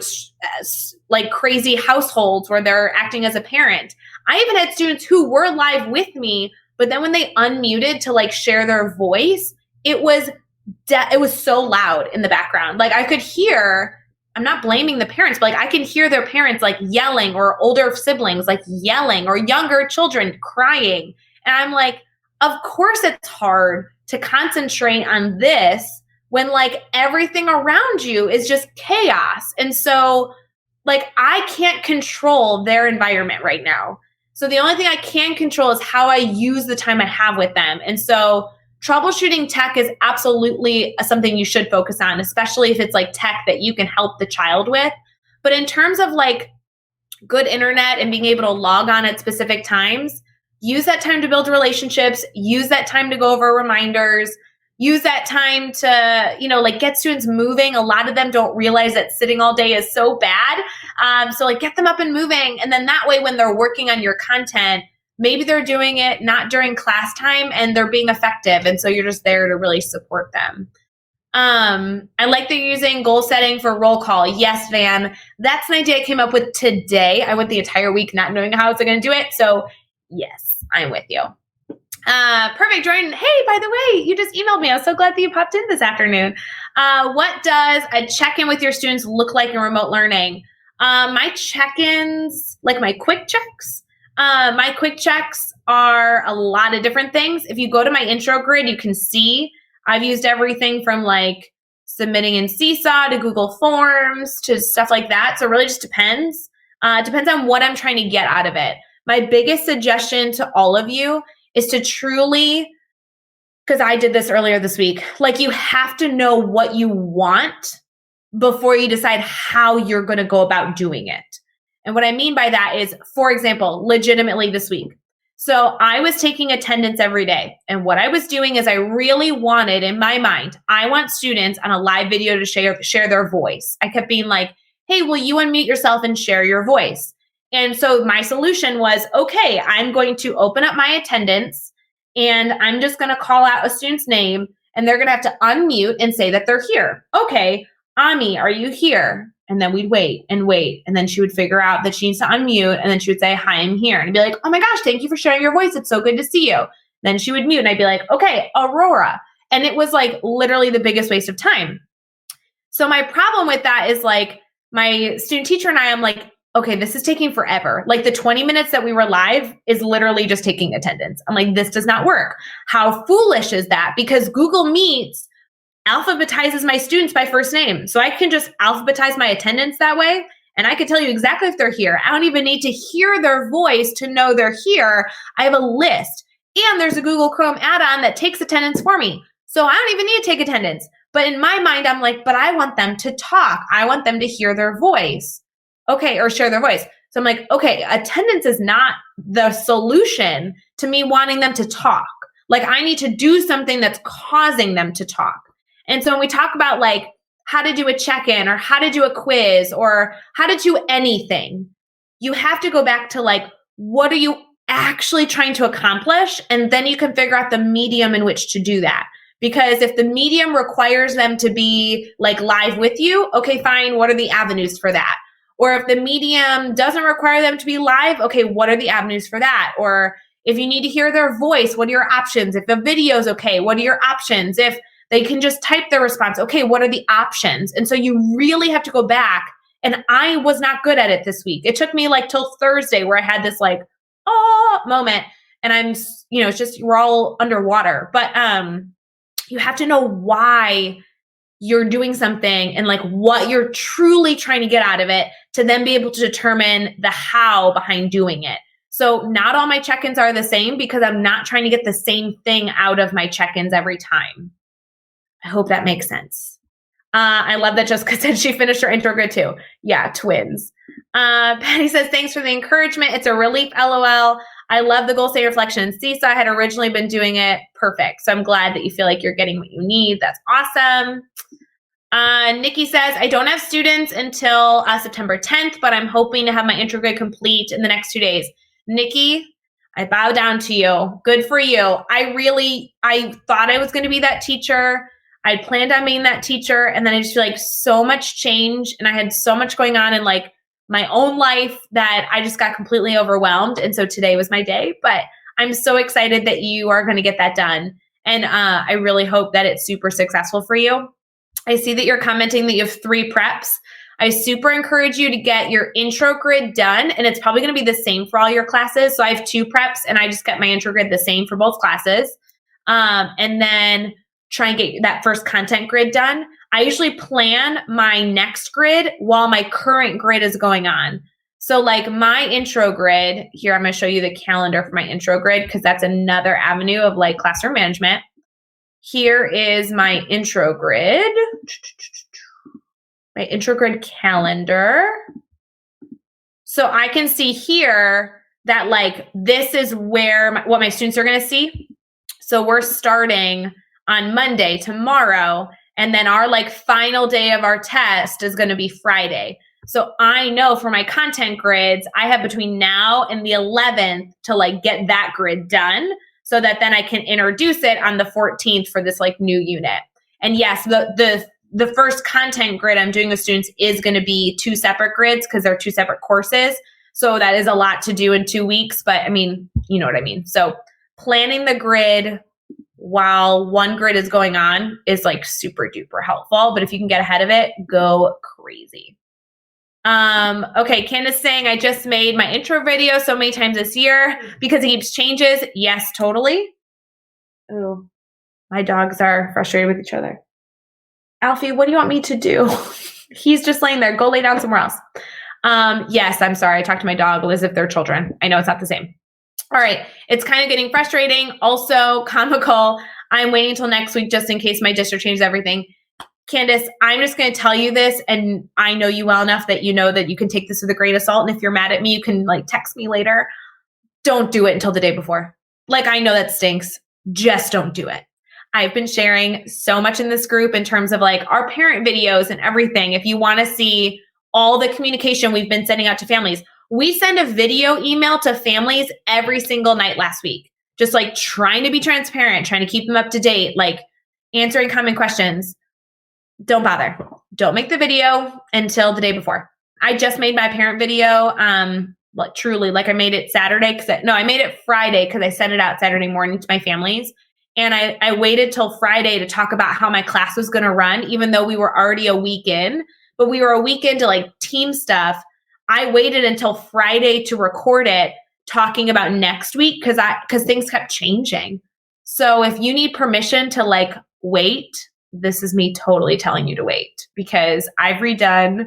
like crazy households where they're acting as a parent. I even had students who were live with me, but then when they unmuted to like share their voice, it was so loud in the background. Like I could hear, I'm not blaming the parents, but like I can hear their parents like yelling or older siblings like yelling or younger children crying. And I'm like, of course it's hard to concentrate on this when like everything around you is just chaos. And so like I can't control their environment right now. So the only thing I can control is how I use the time I have with them. And so troubleshooting tech is absolutely something you should focus on, especially if it's like tech that you can help the child with. But in terms of like good internet and being able to log on at specific times, use that time to build relationships, use that time to go over reminders, use that time to, you know, like get students moving. A lot of them don't realize that sitting all day is so bad. So like get them up and moving. And then that way when they're working on your content, maybe they're doing it not during class time and they're being effective. And so you're just there to really support them. I like that you're using goal setting for roll call. Yes, Van. That's an idea I came up with today. I went the entire week not knowing how I was going to do it. So yes, I'm with you. Perfect, Jordan. Hey, by the way, you just emailed me. I was so glad that you popped in this afternoon. What does a check-in with your students look like in remote learning? My check-ins, like my quick checks, are a lot of different things. If you go to my intro grid, you can see I've used everything from like submitting in Seesaw to Google Forms to stuff like that. So it really just depends. It depends on what I'm trying to get out of it. My biggest suggestion to all of you is to truly, because I did this earlier this week, like you have to know what you want before you decide how you're going to go about doing it. And what I mean by that is, for example, legitimately this week. So I was taking attendance every day. And what I was doing is I really wanted, in my mind, I want students on a live video to share their voice. I kept being like, hey, will you unmute yourself and share your voice? And so my solution was, okay, I'm going to open up my attendance and I'm just going to call out a student's name and they're going to have to unmute and say that they're here. Okay, Ami, are you here? And then we'd wait. And then she would figure out that she needs to unmute. And then she would say, hi, I'm here. And I'd be like, oh my gosh, thank you for sharing your voice. It's so good to see you. Then she would mute and I'd be like, okay, Aurora. And it was like literally the biggest waste of time. So my problem with that is like my student teacher and I'm like, okay, this is taking forever. Like the 20 minutes that we were live is literally just taking attendance. I'm like, this does not work. How foolish is that? Because Google Meets alphabetizes my students by first name. So I can just alphabetize my attendance that way. And I can tell you exactly if they're here. I don't even need to hear their voice to know they're here. I have a list. And there's a Google Chrome add-on that takes attendance for me. So I don't even need to take attendance. But in my mind, I'm like, but I want them to talk. I want them to hear their voice. Okay, or share their voice. So I'm like, okay, attendance is not the solution to me wanting them to talk. Like I need to do something that's causing them to talk. And so when we talk about like how to do a check-in or how to do a quiz or how to do anything, you have to go back to like, what are you actually trying to accomplish? And then you can figure out the medium in which to do that. Because if the medium requires them to be like live with you, okay, fine. What are the avenues for that? Or if the medium doesn't require them to be live, okay, what are the avenues for that? Or if you need to hear their voice, what are your options? If the video is okay, what are your options? If they can just type their response, okay, what are the options? And so you really have to go back. And I was not good at it this week. It took me like till Thursday where I had this like, oh, moment. And I'm, it's just, we're all underwater. But you have to know why you're doing something and like what you're truly trying to get out of it to then be able to determine the how behind doing it. So not all my check-ins are the same because I'm not trying to get the same thing out of my check-ins every time. I hope that makes sense. I love that Jessica said she finished her intro grid too. Yeah, twins. Patty says, thanks for the encouragement. It's a relief, LOL. I love the goal setting reflection in Seesaw. I had originally been doing it. Perfect. So I'm glad that you feel like you're getting what you need. That's awesome. Nikki says, I don't have students until September 10th, but I'm hoping to have my intro grid complete in the next 2 days. Nikki, I bow down to you. Good for you. I thought I was going to be that teacher. I planned on being that teacher. And then I just feel like so much change and I had so much going on in like my own life that I just got completely overwhelmed. And so today was my day, but I'm so excited that you are going to get that done. And I really hope that it's super successful for you. I see that you're commenting that you have 3 preps. I super encourage you to get your intro grid done. And it's probably going to be the same for all your classes. So I have 2 preps and I just get my intro grid the same for both classes. And then try and get that first content grid done. I usually plan my next grid while my current grid is going on. So like my intro grid, here I'm going to show you the calendar for my intro grid because that's another avenue of like classroom management. Here is my intro grid. My intro grid calendar. So I can see here that like this is where what my students are going to see. So we're starting on Monday, tomorrow, and then our like final day of our test is going to be Friday. So I know for my content grids, I have between now and the 11th to like get that grid done so that then I can introduce it on the 14th for this like new unit. And yes, the first content grid I'm doing with students is going to be 2 separate grids because they're 2 separate courses. So that is a lot to do in 2 weeks, but I mean, you know what I mean. So planning the grid while one grid is going on is like super duper helpful. But if you can get ahead of it, go crazy. Okay, Candace saying, I just made my intro video so many times this year because it keeps changes. Yes, totally. Oh, my dogs are frustrated with each other. Alfie, what do you want me to do? He's just laying there. Go lay down somewhere else. Yes, I'm sorry. I talked to my dog as if they're children. I know it's not the same. All right. It's kind of getting frustrating. Also comical. I'm waiting until next week just in case my district changes everything. Candace, I'm just going to tell you this, and I know you well enough that you know that you can take this with a grain of salt. And if you're mad at me, you can like text me later. Don't do it until the day before. Like, I know that stinks. Just don't do it. I've been sharing so much in this group in terms of like our parent videos and everything. If you want to see all the communication we've been sending out to families, We send a video email to families every single night last week, just like trying to be transparent, trying to keep them up to date, like answering common questions. Don't bother. Don't make the video until the day before. I just made my parent video. Like truly, like I made it Saturday I made it Friday because I sent it out Saturday morning to my families. And I waited till Friday to talk about how my class was going to run, even though we were already a week in, but we were a week into like team stuff. I waited until Friday to record it, talking about next week because things kept changing. So if you need permission to like wait, this is me totally telling you to wait, because I've redone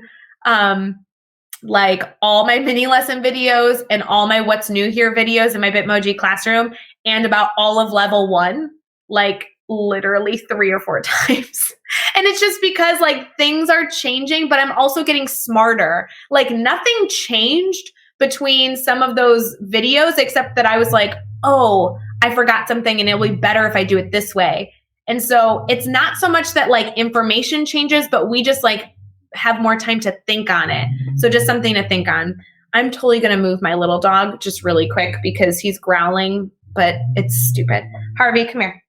like all my mini lesson videos and all my what's new here videos in my Bitmoji classroom, and about all of level 1, like literally 3 or 4 times. And it's just because like things are changing, but I'm also getting smarter. Like nothing changed between some of those videos, except that I was like, oh, I forgot something and it'll be better if I do it this way. And so it's not so much that like information changes, but we just like have more time to think on it. So just something to think on. I'm totally going to move my little dog just really quick because he's growling, but it's stupid. Harvey, come here.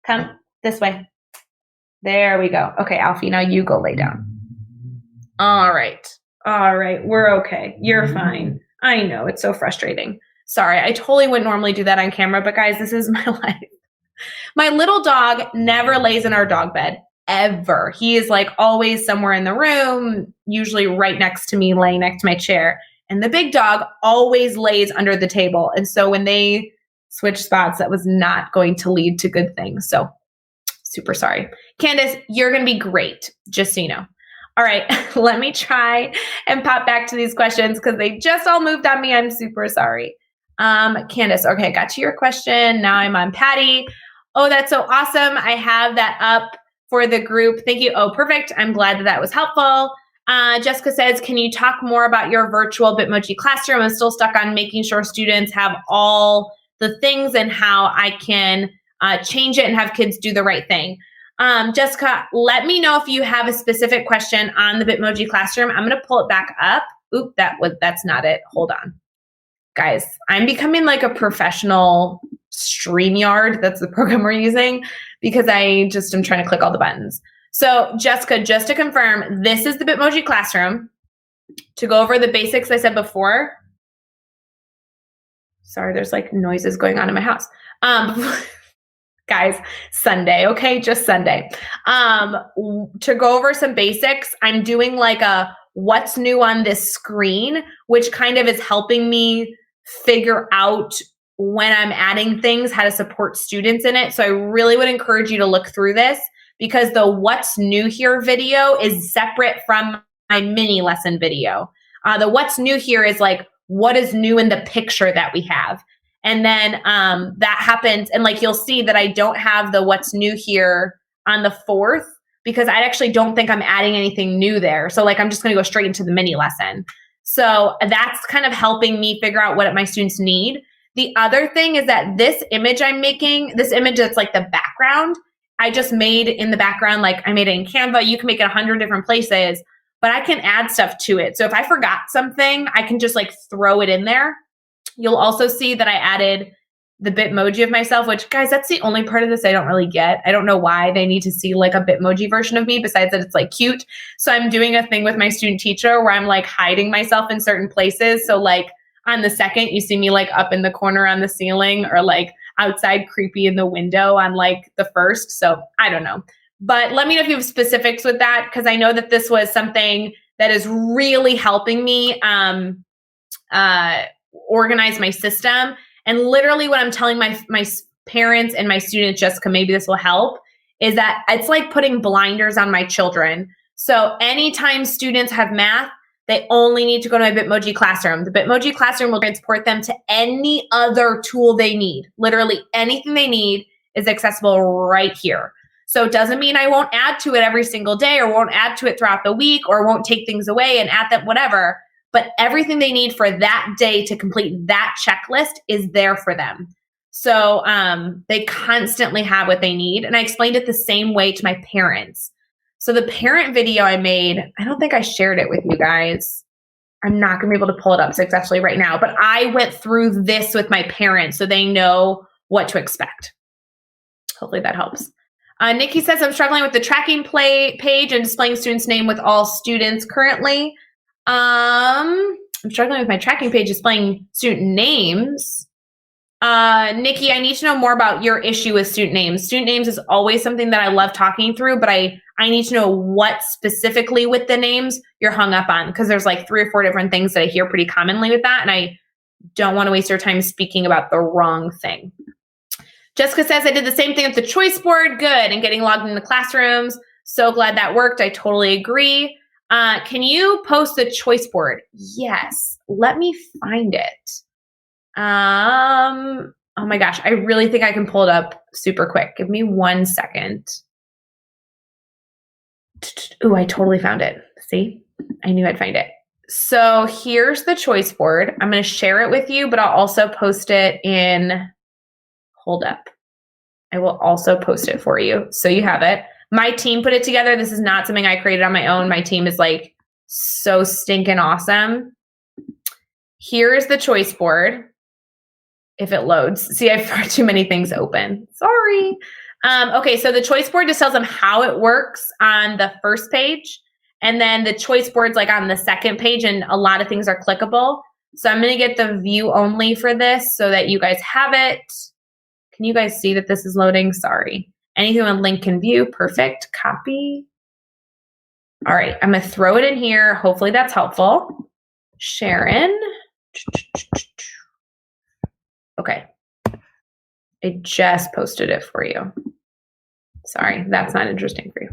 Come this way. There we go. Okay, Alfie, now you go lay down. All right. We're okay. You're fine. I know, it's so frustrating. Sorry, I totally wouldn't normally do that on camera, but guys, this is my life. My little dog never lays in our dog bed. Ever. He is like always somewhere in the room, usually right next to me, laying next to my chair. And the big dog always lays under the table. And so when they switch spots, that was not going to lead to good things. So super sorry. Candace, you're going to be great, just so you know. All right, let me try and pop back to these questions because they just all moved on me. I'm super sorry. Candace, okay, I got to your question. Now I'm on Patty. Oh, that's so awesome. I have that up for the group. Thank you. Oh, perfect. I'm glad that was helpful. Jessica says, can you talk more about your virtual Bitmoji classroom? I'm still stuck on making sure students have all the things and how I can change it and have kids do the right thing. Jessica, let me know if you have a specific question on the Bitmoji classroom. I'm going to pull it back up. Oop, that's not it. Hold on. Guys, I'm becoming like a professional StreamYard. That's the program we're using because I just am trying to click all the buttons. So Jessica, just to confirm, this is the Bitmoji classroom. To go over the basics I said before. Sorry, there's like noises going on in my house. Guys, Sunday, okay? Just Sunday. To go over some basics, I'm doing like a what's new on this screen, which kind of is helping me figure out when I'm adding things, how to support students in it. So I really would encourage you to look through this because the what's new here video is separate from my mini lesson video. The what's new here is like what is new in the picture that we have. And then that happens. And like, you'll see that I don't have the what's new here on the 4th because I actually don't think I'm adding anything new there. So like, I'm just going to go straight into the mini lesson. So that's kind of helping me figure out what my students need. The other thing is that this image I'm making, this image that's like the background, I just made in the background, like I made it in Canva. You can make it 100 different places, but I can add stuff to it. So if I forgot something, I can just like throw it in there. You'll also see that I added the Bitmoji of myself, which guys, that's the only part of this I don't really get. I don't know why they need to see like a Bitmoji version of me besides that it's like cute. So I'm doing a thing with my student teacher where I'm like hiding myself in certain places. So like on the 2nd, you see me like up in the corner on the ceiling or like outside creepy in the window on like the 1st. So I don't know. But let me know if you have specifics with that because I know that this was something that is really helping me organize my system. And literally what I'm telling my parents and my students, Jessica, maybe this will help, is that it's like putting blinders on my children. So anytime students have math, they only need to go to my Bitmoji classroom. The Bitmoji classroom will transport them to any other tool they need. Literally anything they need is accessible right here. So it doesn't mean I won't add to it every single day or won't add to it throughout the week or won't take things away and add them, whatever. But everything they need for that day to complete that checklist is there for them. So they constantly have what they need. And I explained it the same way to my parents. So the parent video I made, I don't think I shared it with you guys. I'm not going to be able to pull it up successfully right now, but I went through this with my parents so they know what to expect. Hopefully that helps. Nikki says, I'm struggling with the tracking page and displaying students' name with all students currently. I'm struggling with my tracking page displaying student names. Nikki, I need to know more about your issue with student names. Student names is always something that I love talking through, but I need to know what specifically with the names you're hung up on, because there's like 3 or 4 different things that I hear pretty commonly with that, and I don't want to waste your time speaking about the wrong thing. Jessica says, I did the same thing with the choice board. Good. And getting logged into classrooms. So glad that worked. I totally agree. Can you post the choice board? Yes. Let me find it. Oh my gosh. I really think I can pull it up super quick. Give me 1 second. Ooh, I totally found it. See? I knew I'd find it. So here's the choice board. I'm going to share it with you, but I'll also post it in... Hold up. I will also post it for you so you have it. My team put it together. This is not something I created on my own. My team is like so stinking awesome. Here is the choice board. If it loads. See, I have far too many things open. Sorry. Okay, so the choice board just tells them how it works on the first page. And then the choice board's like on the second page, and a lot of things are clickable. So I'm going to get the view only for this so that you guys have it. Can you guys see that this is loading? Sorry. Anything on link can view. Perfect. Copy. All right. I'm going to throw it in here. Hopefully that's helpful. Sharon. Okay. I just posted it for you. Sorry. That's not interesting for you.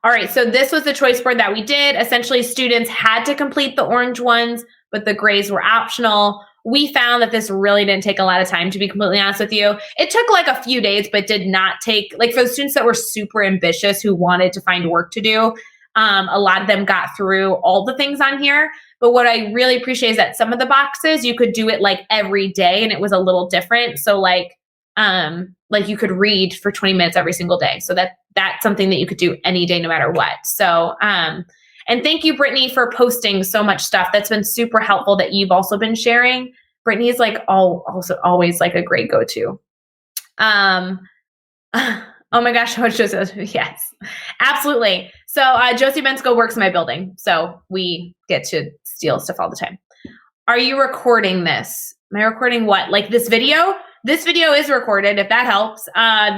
All right. So this was the choice board that we did. Essentially, students had to complete the orange ones, but the grays were optional. We found that this really didn't take a lot of time, to be completely honest with you. It took like a few days, but did not take, like for the students that were super ambitious who wanted to find work to do, a lot of them got through all the things on here. But what I really appreciate is that some of the boxes, you could do it like every day and it was a little different. So like you could read for 20 minutes every single day. So that's something that you could do any day, no matter what. So, and thank you, Brittany, for posting so much stuff. That's been super helpful that you've also been sharing. Brittany is like also always like a great go-to. Oh my gosh, yes, absolutely. So Josie Bensko works in my building, so we get to steal stuff all the time. Are you recording this? Am I recording what? Like this video? This video is recorded, if that helps.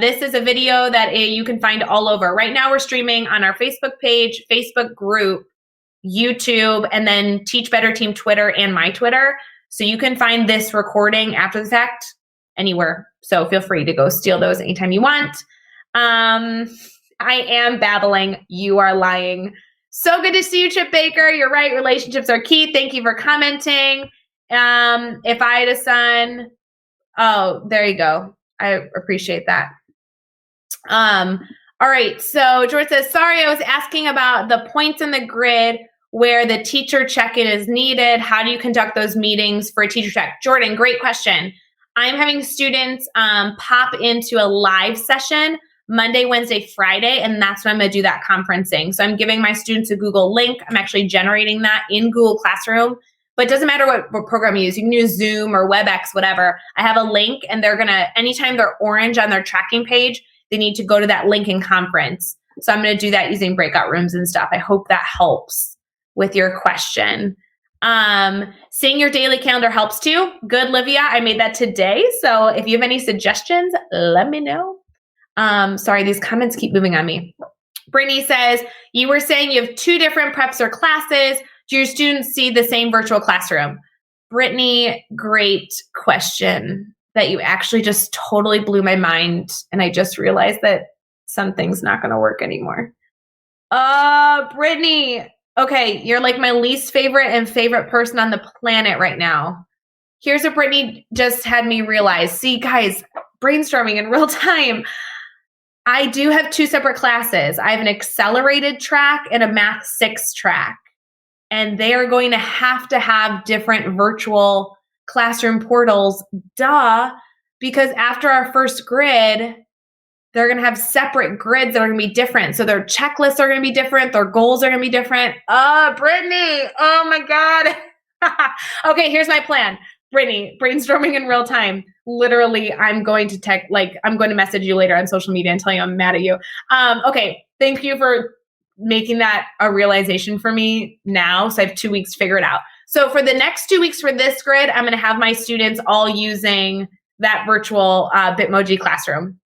This is a video that you can find all over. Right now we're streaming on our Facebook page, Facebook group, YouTube, and then Teach Better Team Twitter and my Twitter. So you can find this recording after the fact anywhere. So feel free to go steal those anytime you want. I am babbling. You are lying. So good to see you, Chip Baker. You're right. Relationships are key. Thank you for commenting. If I had a son... Oh, there you go. I appreciate that. All right. So George says, sorry, I was asking about the points in the grid where the teacher check-in is needed. How do you conduct those meetings for a teacher check? Jordan, great question. I'm having students pop into a live session Monday, Wednesday, Friday, and that's when I'm going to do that conferencing. So I'm giving my students a Google link. I'm actually generating that in Google Classroom. But it doesn't matter what program you use. You can use Zoom or WebEx, whatever. I have a link, and they're going to, anytime they're orange on their tracking page, they need to go to that link in conference. So I'm going to do that using breakout rooms and stuff. I hope that helps with your question. Seeing your daily calendar helps too. Good, Livia. I made that today. So if you have any suggestions, let me know. Sorry, these comments keep moving on me. Brittany says, you were saying you have 2 different preps or classes. Do your students see the same virtual classroom? Brittany, great question that you actually just totally blew my mind. And I just realized that something's not going to work anymore. Brittany. Okay, you're like my least favorite and favorite person on the planet right now. Here's what Brittany just had me realize. See, guys, brainstorming in real time. I do have 2 separate classes. I have an accelerated track and a Math 6 track. And they are going to have different virtual classroom portals, because after our first grid, they're going to have separate grids that are going to be different. So their checklists are going to be different. Their goals are going to be different. Brittany, oh my God. Okay, here's my plan. Brittany, brainstorming in real time. Literally, I'm going to message you later on social media and tell you I'm mad at you. Okay, thank you for making that a realization for me now. So I have 2 weeks to figure it out. So for the next 2 weeks for this grid, I'm going to have my students all using that virtual Bitmoji classroom.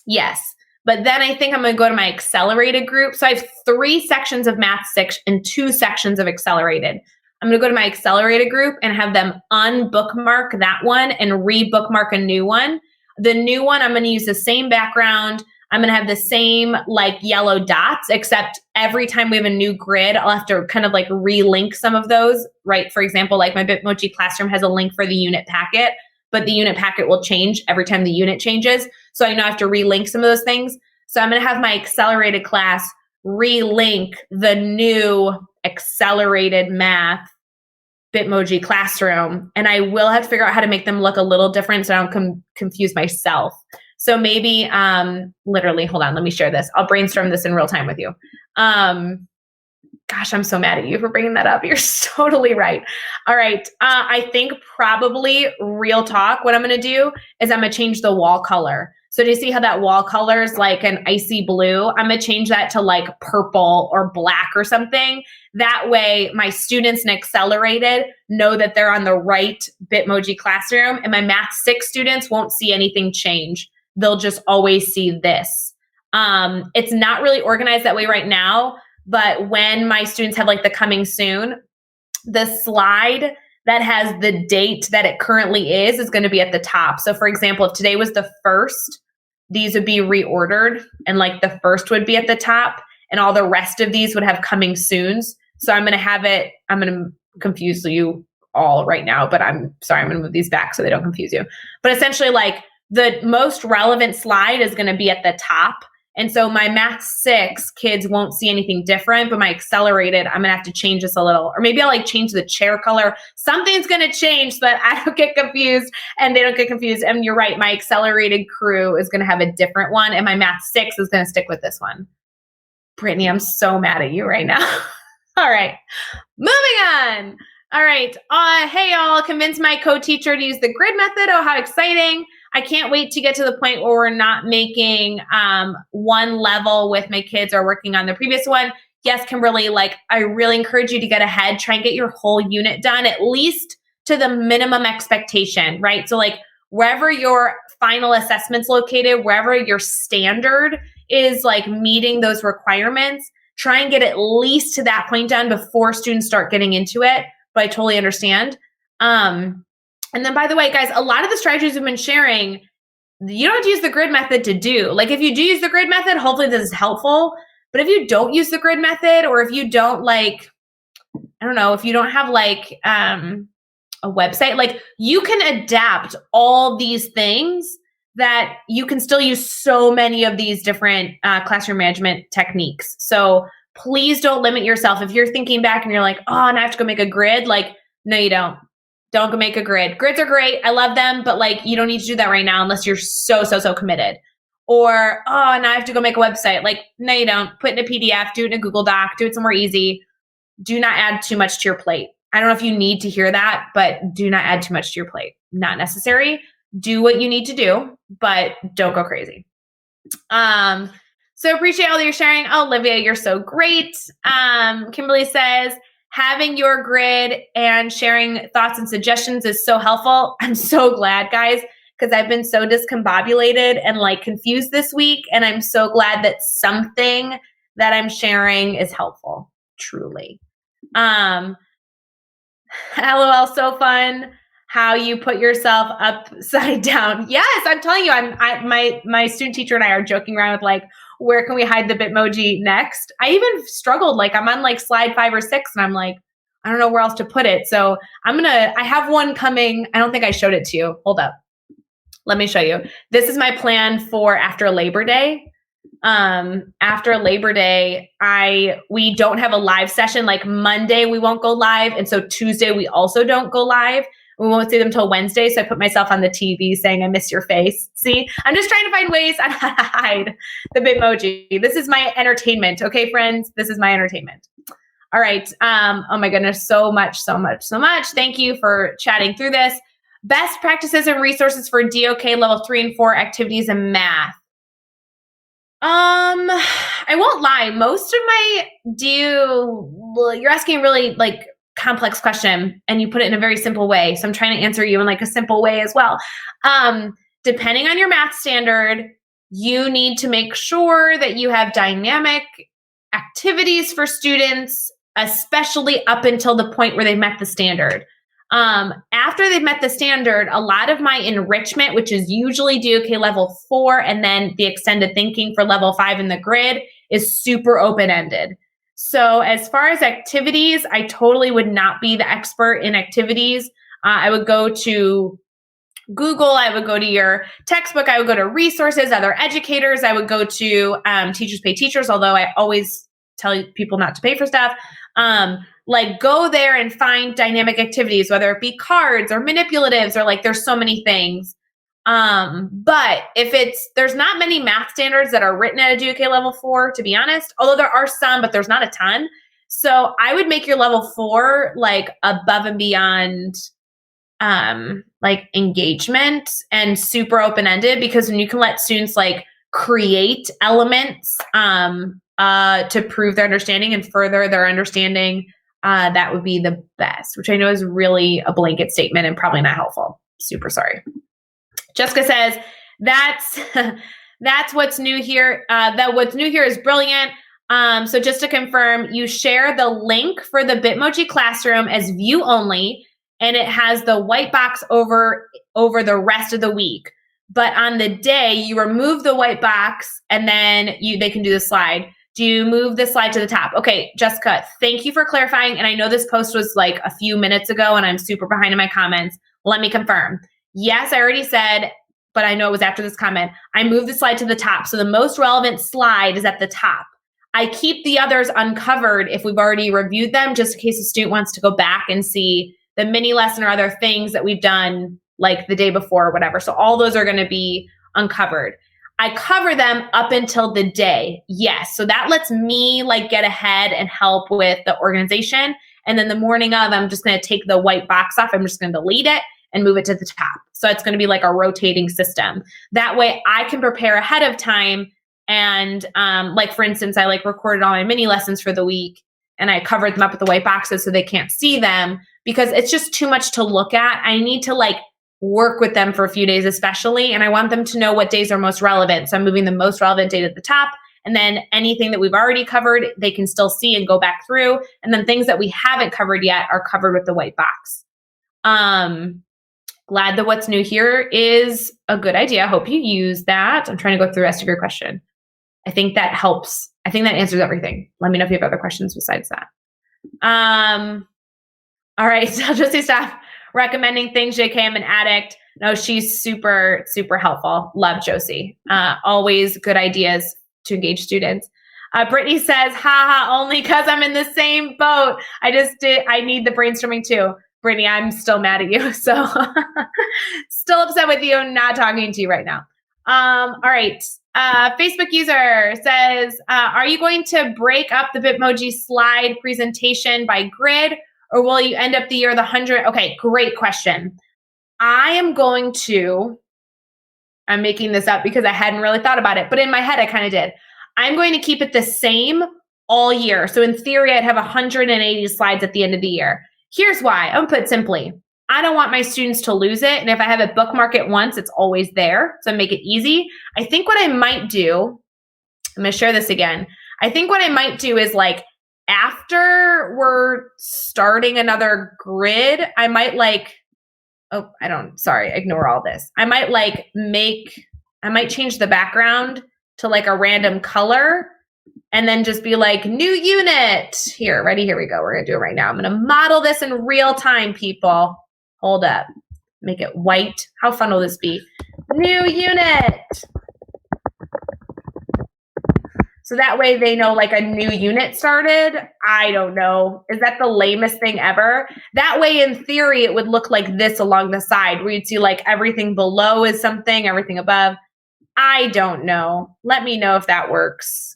Yes. But then I think I'm going to go to my accelerated group. So I have 3 sections of Math 6 and 2 sections of accelerated. I'm going to go to my accelerated group and have them unbookmark that one and re-bookmark a new one. The new one, I'm going to use the same background. I'm going to have the same like yellow dots, except every time we have a new grid, I'll have to kind of like relink some of those, right? For example, like my Bitmoji classroom has a link for the unit packet, but the unit packet will change every time the unit changes. So I know I have to relink some of those things. So I'm going to have my accelerated class relink the new accelerated math Bitmoji classroom, and I will have to figure out how to make them look a little different so I don't confuse myself. So maybe, literally, hold on, let me share this. I'll brainstorm this in real time with you. Gosh, I'm so mad at you for bringing that up. You're totally right. All right. I think probably real talk, what I'm going to do is I'm going to change the wall color. So do you see how that wall color is like an icy blue? I'm going to change that to like purple or black or something. That way my students in accelerated know that they're on the right Bitmoji classroom, and my Math 6 students won't see anything change. They'll just always see this. It's not really organized that way right now, but when my students have like the coming soon, the slide that has the date that it currently is going to be at the top. So for example, if today was the 1st, these would be reordered and like the 1st would be at the top and all the rest of these would have coming soons. So I'm going to confuse you all right now, but I'm sorry, I'm going to move these back so they don't confuse you. But essentially like the most relevant slide is going to be at the top. And so my Math 6 kids won't see anything different, but my accelerated, I'm going to have to change this a little. Or maybe I'll like change the chair color. Something's going to change so that I don't get confused and they don't get confused. And you're right, my accelerated crew is going to have a different one, and my Math 6 is going to stick with this one. Brittany, I'm so mad at you right now. All right, moving on. All right, hey y'all, convinced my co-teacher to use the grid method. Oh, how exciting. I can't wait to get to the point where we're not making one level with my kids or working on the previous one. Yes, Kimberly, like I really encourage you to get ahead, try and get your whole unit done, at least to the minimum expectation, right? So like wherever your final assessment's located, wherever your standard is like meeting those requirements, try and get at least to that point done before students start getting into it. But I totally understand. And then, by the way, guys, a lot of the strategies we've been sharing, you don't have to use the grid method to do. Like if you do use the grid method, hopefully this is helpful. But if you don't use the grid method, or if you don't like, I don't know, if you don't have like a website, like you can adapt all these things that you can still use so many of these different classroom management techniques. So please don't limit yourself. If you're thinking back and you're like, oh, and I have to go make a grid, like, no, you don't. Don't go make a grid. Grids are great. I love them, but like you don't need to do that right now unless you're so committed. Or, oh, now I have to go make a website. Like, no, you don't. Put it in a PDF, do it in a Google Doc, do it somewhere easy. Do not add too much to your plate. I don't know if you need to hear that, but do not add too much to your plate. Not necessary. Do what you need to do, but don't go crazy. So appreciate all that you're sharing. Oh, Olivia, you're so great. Kimberly says, having your grid and sharing thoughts and suggestions is so helpful. I'm so glad, guys, because I've been so discombobulated and like confused this week. And I'm so glad that something that I'm sharing is helpful, truly. LOL, so fun how you put yourself upside down. Yes, I'm telling you, my student teacher and I are joking around with like, where can we hide the Bitmoji next? I even struggled, like I'm on like slide 5 or 6 and I'm like, I don't know where else to put it. So I have one coming. I don't think I showed it to you. Hold up. Let me show you. This is my plan for after Labor Day. After Labor Day, we don't have a live session. Like Monday, we won't go live. And so Tuesday, we also don't go live. We won't see them till Wednesday. So I put myself on the TV saying, I miss your face. See, I'm just trying to find ways on how to hide the Bitmoji. This is my entertainment. Okay, friends, this is my entertainment. All right. Oh my goodness. So much. Thank you for chatting through this. Best practices and resources for DOK level 3 and 4 activities in math. I won't lie. Most of my you're asking a really like complex question and you put it in a very simple way. So I'm trying to answer you in like a simple way as well. Depending on your math standard, you need to make sure that you have dynamic activities for students, especially up until the point where they've met the standard. After they've met the standard, a lot of my enrichment, which is usually DOK level 4, and then the extended thinking for level 5 in the grid, is super open-ended. So as far as activities, I totally would not be the expert in activities. I would go to Google, I would go to your textbook, I would go to resources, other educators, I would go to Teachers Pay Teachers, although I always tell people not to pay for stuff. Like go there and find dynamic activities, whether it be cards or manipulatives or like there's so many things. But if there's not many math standards that are written at a DOK level 4, to be honest, although there are some, but there's not a ton. So I would make your level 4 like above and beyond like engagement and super open-ended, because when you can let students like create elements to prove their understanding and further their understanding, that would be the best, which I know is really a blanket statement and probably not helpful. Super sorry. Jessica says, that's what's new here. That what's new here is brilliant. So just to confirm, you share the link for the Bitmoji Classroom as view only, and it has the white box over the rest of the week. But on the day, you remove the white box, and then they can do the slide. Do you move the slide to the top? Okay, Jessica, thank you for clarifying. And I know this post was like a few minutes ago and I'm super behind in my comments. Let me confirm. Yes, I already said, but I know it was after this comment. I moved the slide to the top. So the most relevant slide is at the top. I keep the others uncovered if we've already reviewed them, just in case a student wants to go back and see the mini lesson or other things that we've done like the day before or whatever. So all those are going to be uncovered. I cover them up until the day. Yes. So that lets me like get ahead and help with the organization. And then the morning of, I'm just going to take the white box off. I'm just going to delete it and move it to the top. So it's going to be like a rotating system. That way I can prepare ahead of time. And like, for instance, I like recorded all my mini lessons for the week and I covered them up with the white boxes so they can't see them because it's just too much to look at. I need to like work with them for a few days especially, and I want them to know what days are most relevant. So I'm moving the most relevant date at the top, and then anything that we've already covered, they can still see and go back through. And then things that we haven't covered yet are covered with the white box. Glad that what's new here is a good idea. I hope you use that. I'm trying to go through the rest of your question. I think that helps. I think that answers everything. Let me know if you have other questions besides that. All right, so just see staff recommending things. JK, I'm an addict. No, she's super, super helpful. Love Josie. Always good ideas to engage students. Brittany says, haha, only because I'm in the same boat. I need the brainstorming too. Brittany, I'm still mad at you. So still upset with you, not talking to you right now. All right. Facebook user says, are you going to break up the Bitmoji slide presentation by grid, or will you end up the year the 100? Okay, great question. I'm making this up because I hadn't really thought about it, but in my head, I kind of did. I'm going to keep it the same all year. So in theory, I'd have 180 slides at the end of the year. Here's why. I'm put simply. I don't want my students to lose it. And if I have it bookmark it once, it's always there. So make it easy. I think what I might do, I'm going to share this again. I think what I might do is like, after we're starting another grid, I might ignore all this. I might change the background to like a random color and then just be like, new unit. Here, ready? Here we go. We're going to do it right now. I'm going to model this in real time, people. Hold up. Make it white. How fun will this be? New unit. So that way they know like a new unit started. I don't know. Is that the lamest thing ever? That way, in theory, it would look like this along the side where you'd see like everything below is something, everything above. I don't know. Let me know if that works.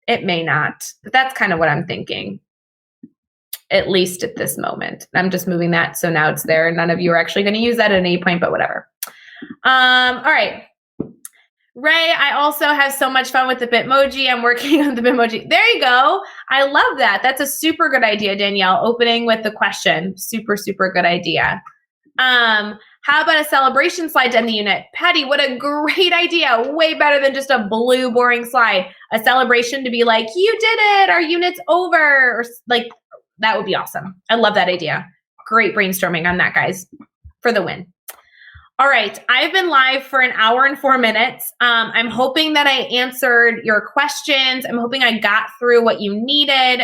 It may not, but that's kind of what I'm thinking. at least at this moment. I'm just moving that so now it's there. None of you are actually going to use that at any point, but whatever. All right. Ray, I also have so much fun with the Bitmoji. I'm working on the Bitmoji. There you go. I love that. That's a super good idea, Danielle. Opening with the question. Super, super good idea. How about a celebration slide to end the unit? Patty, what a great idea. Way better than just a blue, boring slide. A celebration to be like, you did it. Our unit's over. Or like, that would be awesome. I love that idea. Great brainstorming on that, guys, for the win. All right. I've been live for an hour and 4 minutes. I'm hoping that I answered your questions. I'm hoping I got through what you needed.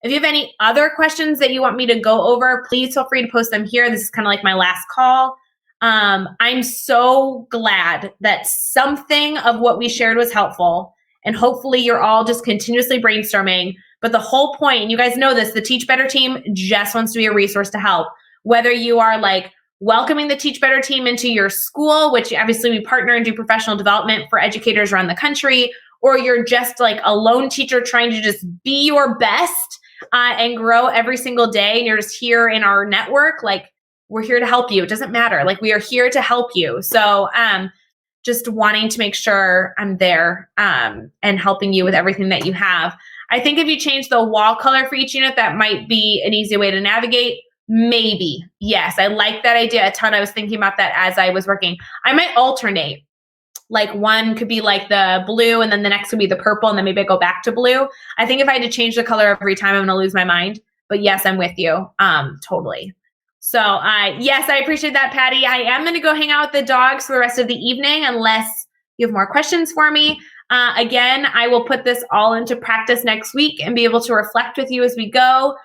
If you have any other questions that you want me to go over, please feel free to post them here. This is kind of like my last call. I'm so glad that something of what we shared was helpful. And hopefully you're all just continuously brainstorming. But the whole point, and you guys know this, the Teach Better team just wants to be a resource to help. Whether you are like welcoming the Teach Better team into your school, which obviously we partner and do professional development for educators around the country, or you're just like a lone teacher trying to just be your best and grow every single day, and you're just here in our network, like we're here to help you. It doesn't matter. Like we are here to help you. So just wanting to make sure I'm there and helping you with everything that you have. I think if you change the wall color for each unit, that might be an easy way to navigate. Maybe. Yes, I like that idea a ton. I was thinking about that as I was working. I might alternate. Like one could be like the blue and then the next could be the purple and then maybe I go back to blue. I think if I had to change the color every time, I'm going to lose my mind. But yes, I'm with you. Totally. So yes, I appreciate that, Patty. I am going to go hang out with the dogs for the rest of the evening unless you have more questions for me. Again, I will put this all into practice next week and be able to reflect with you as we go.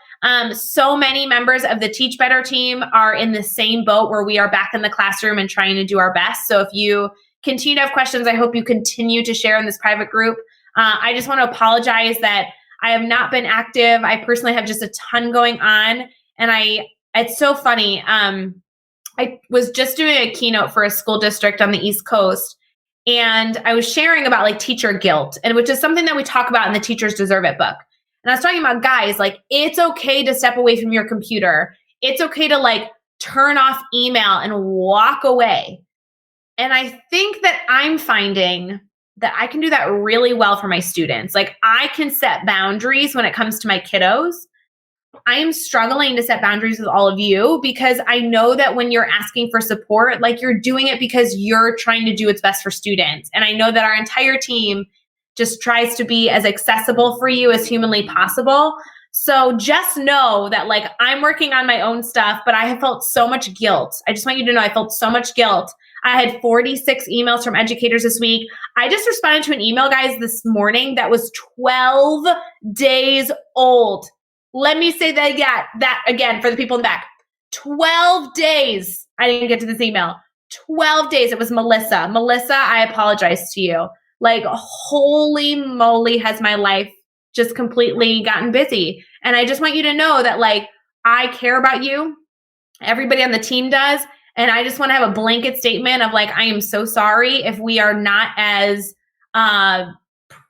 So many members of the Teach Better team are in the same boat where we are back in the classroom and trying to do our best. So if you continue to have questions, I hope you continue to share in this private group. I just want to apologize that I have not been active. I personally have just a ton going on. And it's so funny. I was just doing a keynote for a school district on the East Coast. And I was sharing about like teacher guilt, and which is something that we talk about in the Teachers Deserve It book. And I was talking about, guys, like it's okay to step away from your computer. It's okay to like turn off email and walk away. And I think that I'm finding that I can do that really well for my students. Like I can set boundaries when it comes to my kiddos. I am struggling to set boundaries with all of you because I know that when you're asking for support, like you're doing it because you're trying to do what's best for students. And I know that our entire team just tries to be as accessible for you as humanly possible. So just know that like I'm working on my own stuff, but I have felt so much guilt. I just want you to know I felt so much guilt. I had 46 emails from educators this week. I just responded to an email, guys, this morning that was 12 days old. Let me say that again for the people in the back. 12 days. I didn't get to this email. 12 days. It was Melissa. Melissa, I apologize to you. Like, holy moly, has my life just completely gotten busy. And I just want you to know that, like, I care about you. Everybody on the team does. And I just want to have a blanket statement of, like, I am so sorry if we are not as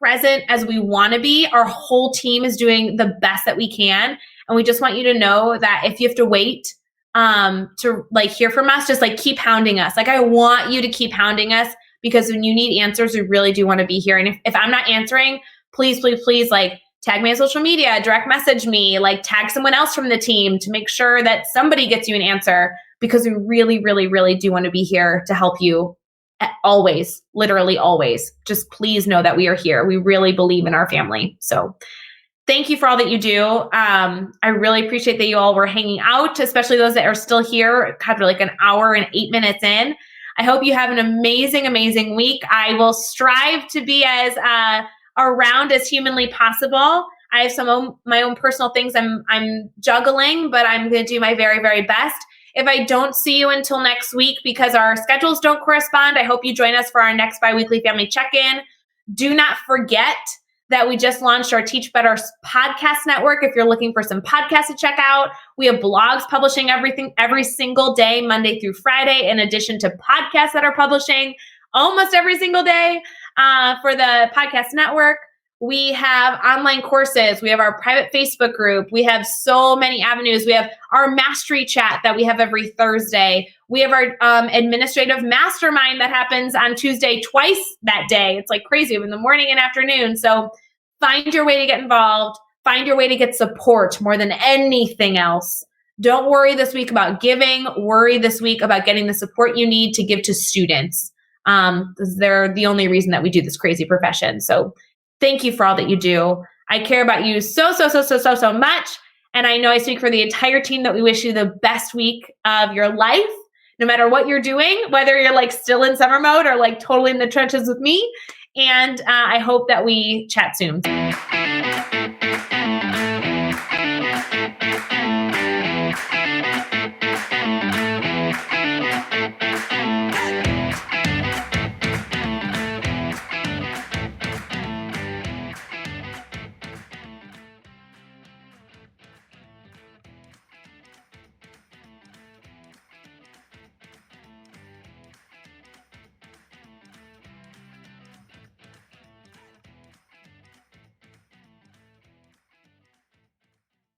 present as we want to be. Our whole team is doing the best that we can. And we just want you to know that if you have to wait to, like, hear from us, just, like, keep hounding us. Like, I want you to keep hounding us. Because when you need answers, we really do want to be here. And if I'm not answering, please, please, please, like tag me on social media, direct message me, like tag someone else from the team to make sure that somebody gets you an answer, because we really, really, really do want to be here to help you always, literally always. Just please know that we are here. We really believe in our family. So thank you for all that you do. I really appreciate that you all were hanging out, especially those that are still here, kind of like an hour and 8 minutes in. I hope you have an amazing, amazing week. I will strive to be as around as humanly possible. I have my own personal things I'm juggling, but I'm going to do my very, very best. If I don't see you until next week because our schedules don't correspond, I hope you join us for our next biweekly family check-in. Do not forget that we just launched our Teach Better podcast network. If you're looking for some podcasts to check out, we have blogs publishing every single day, Monday through Friday, in addition to podcasts that are publishing almost every single day for the podcast network. We have online courses. We have our private Facebook group. We have so many avenues. We have our mastery chat that we have every Thursday. We have our administrative mastermind that happens on Tuesday twice that day. It's like crazy in the morning and afternoon. So find your way to get involved. Find your way to get support more than anything else. Don't worry this week about giving. Worry this week about getting the support you need to give to students. They're the only reason that we do this crazy profession. So thank you for all that you do. I care about you so much. And I know I speak for the entire team that we wish you the best week of your life, no matter what you're doing, whether you're like still in summer mode or like totally in the trenches with me. And I hope that we chat soon.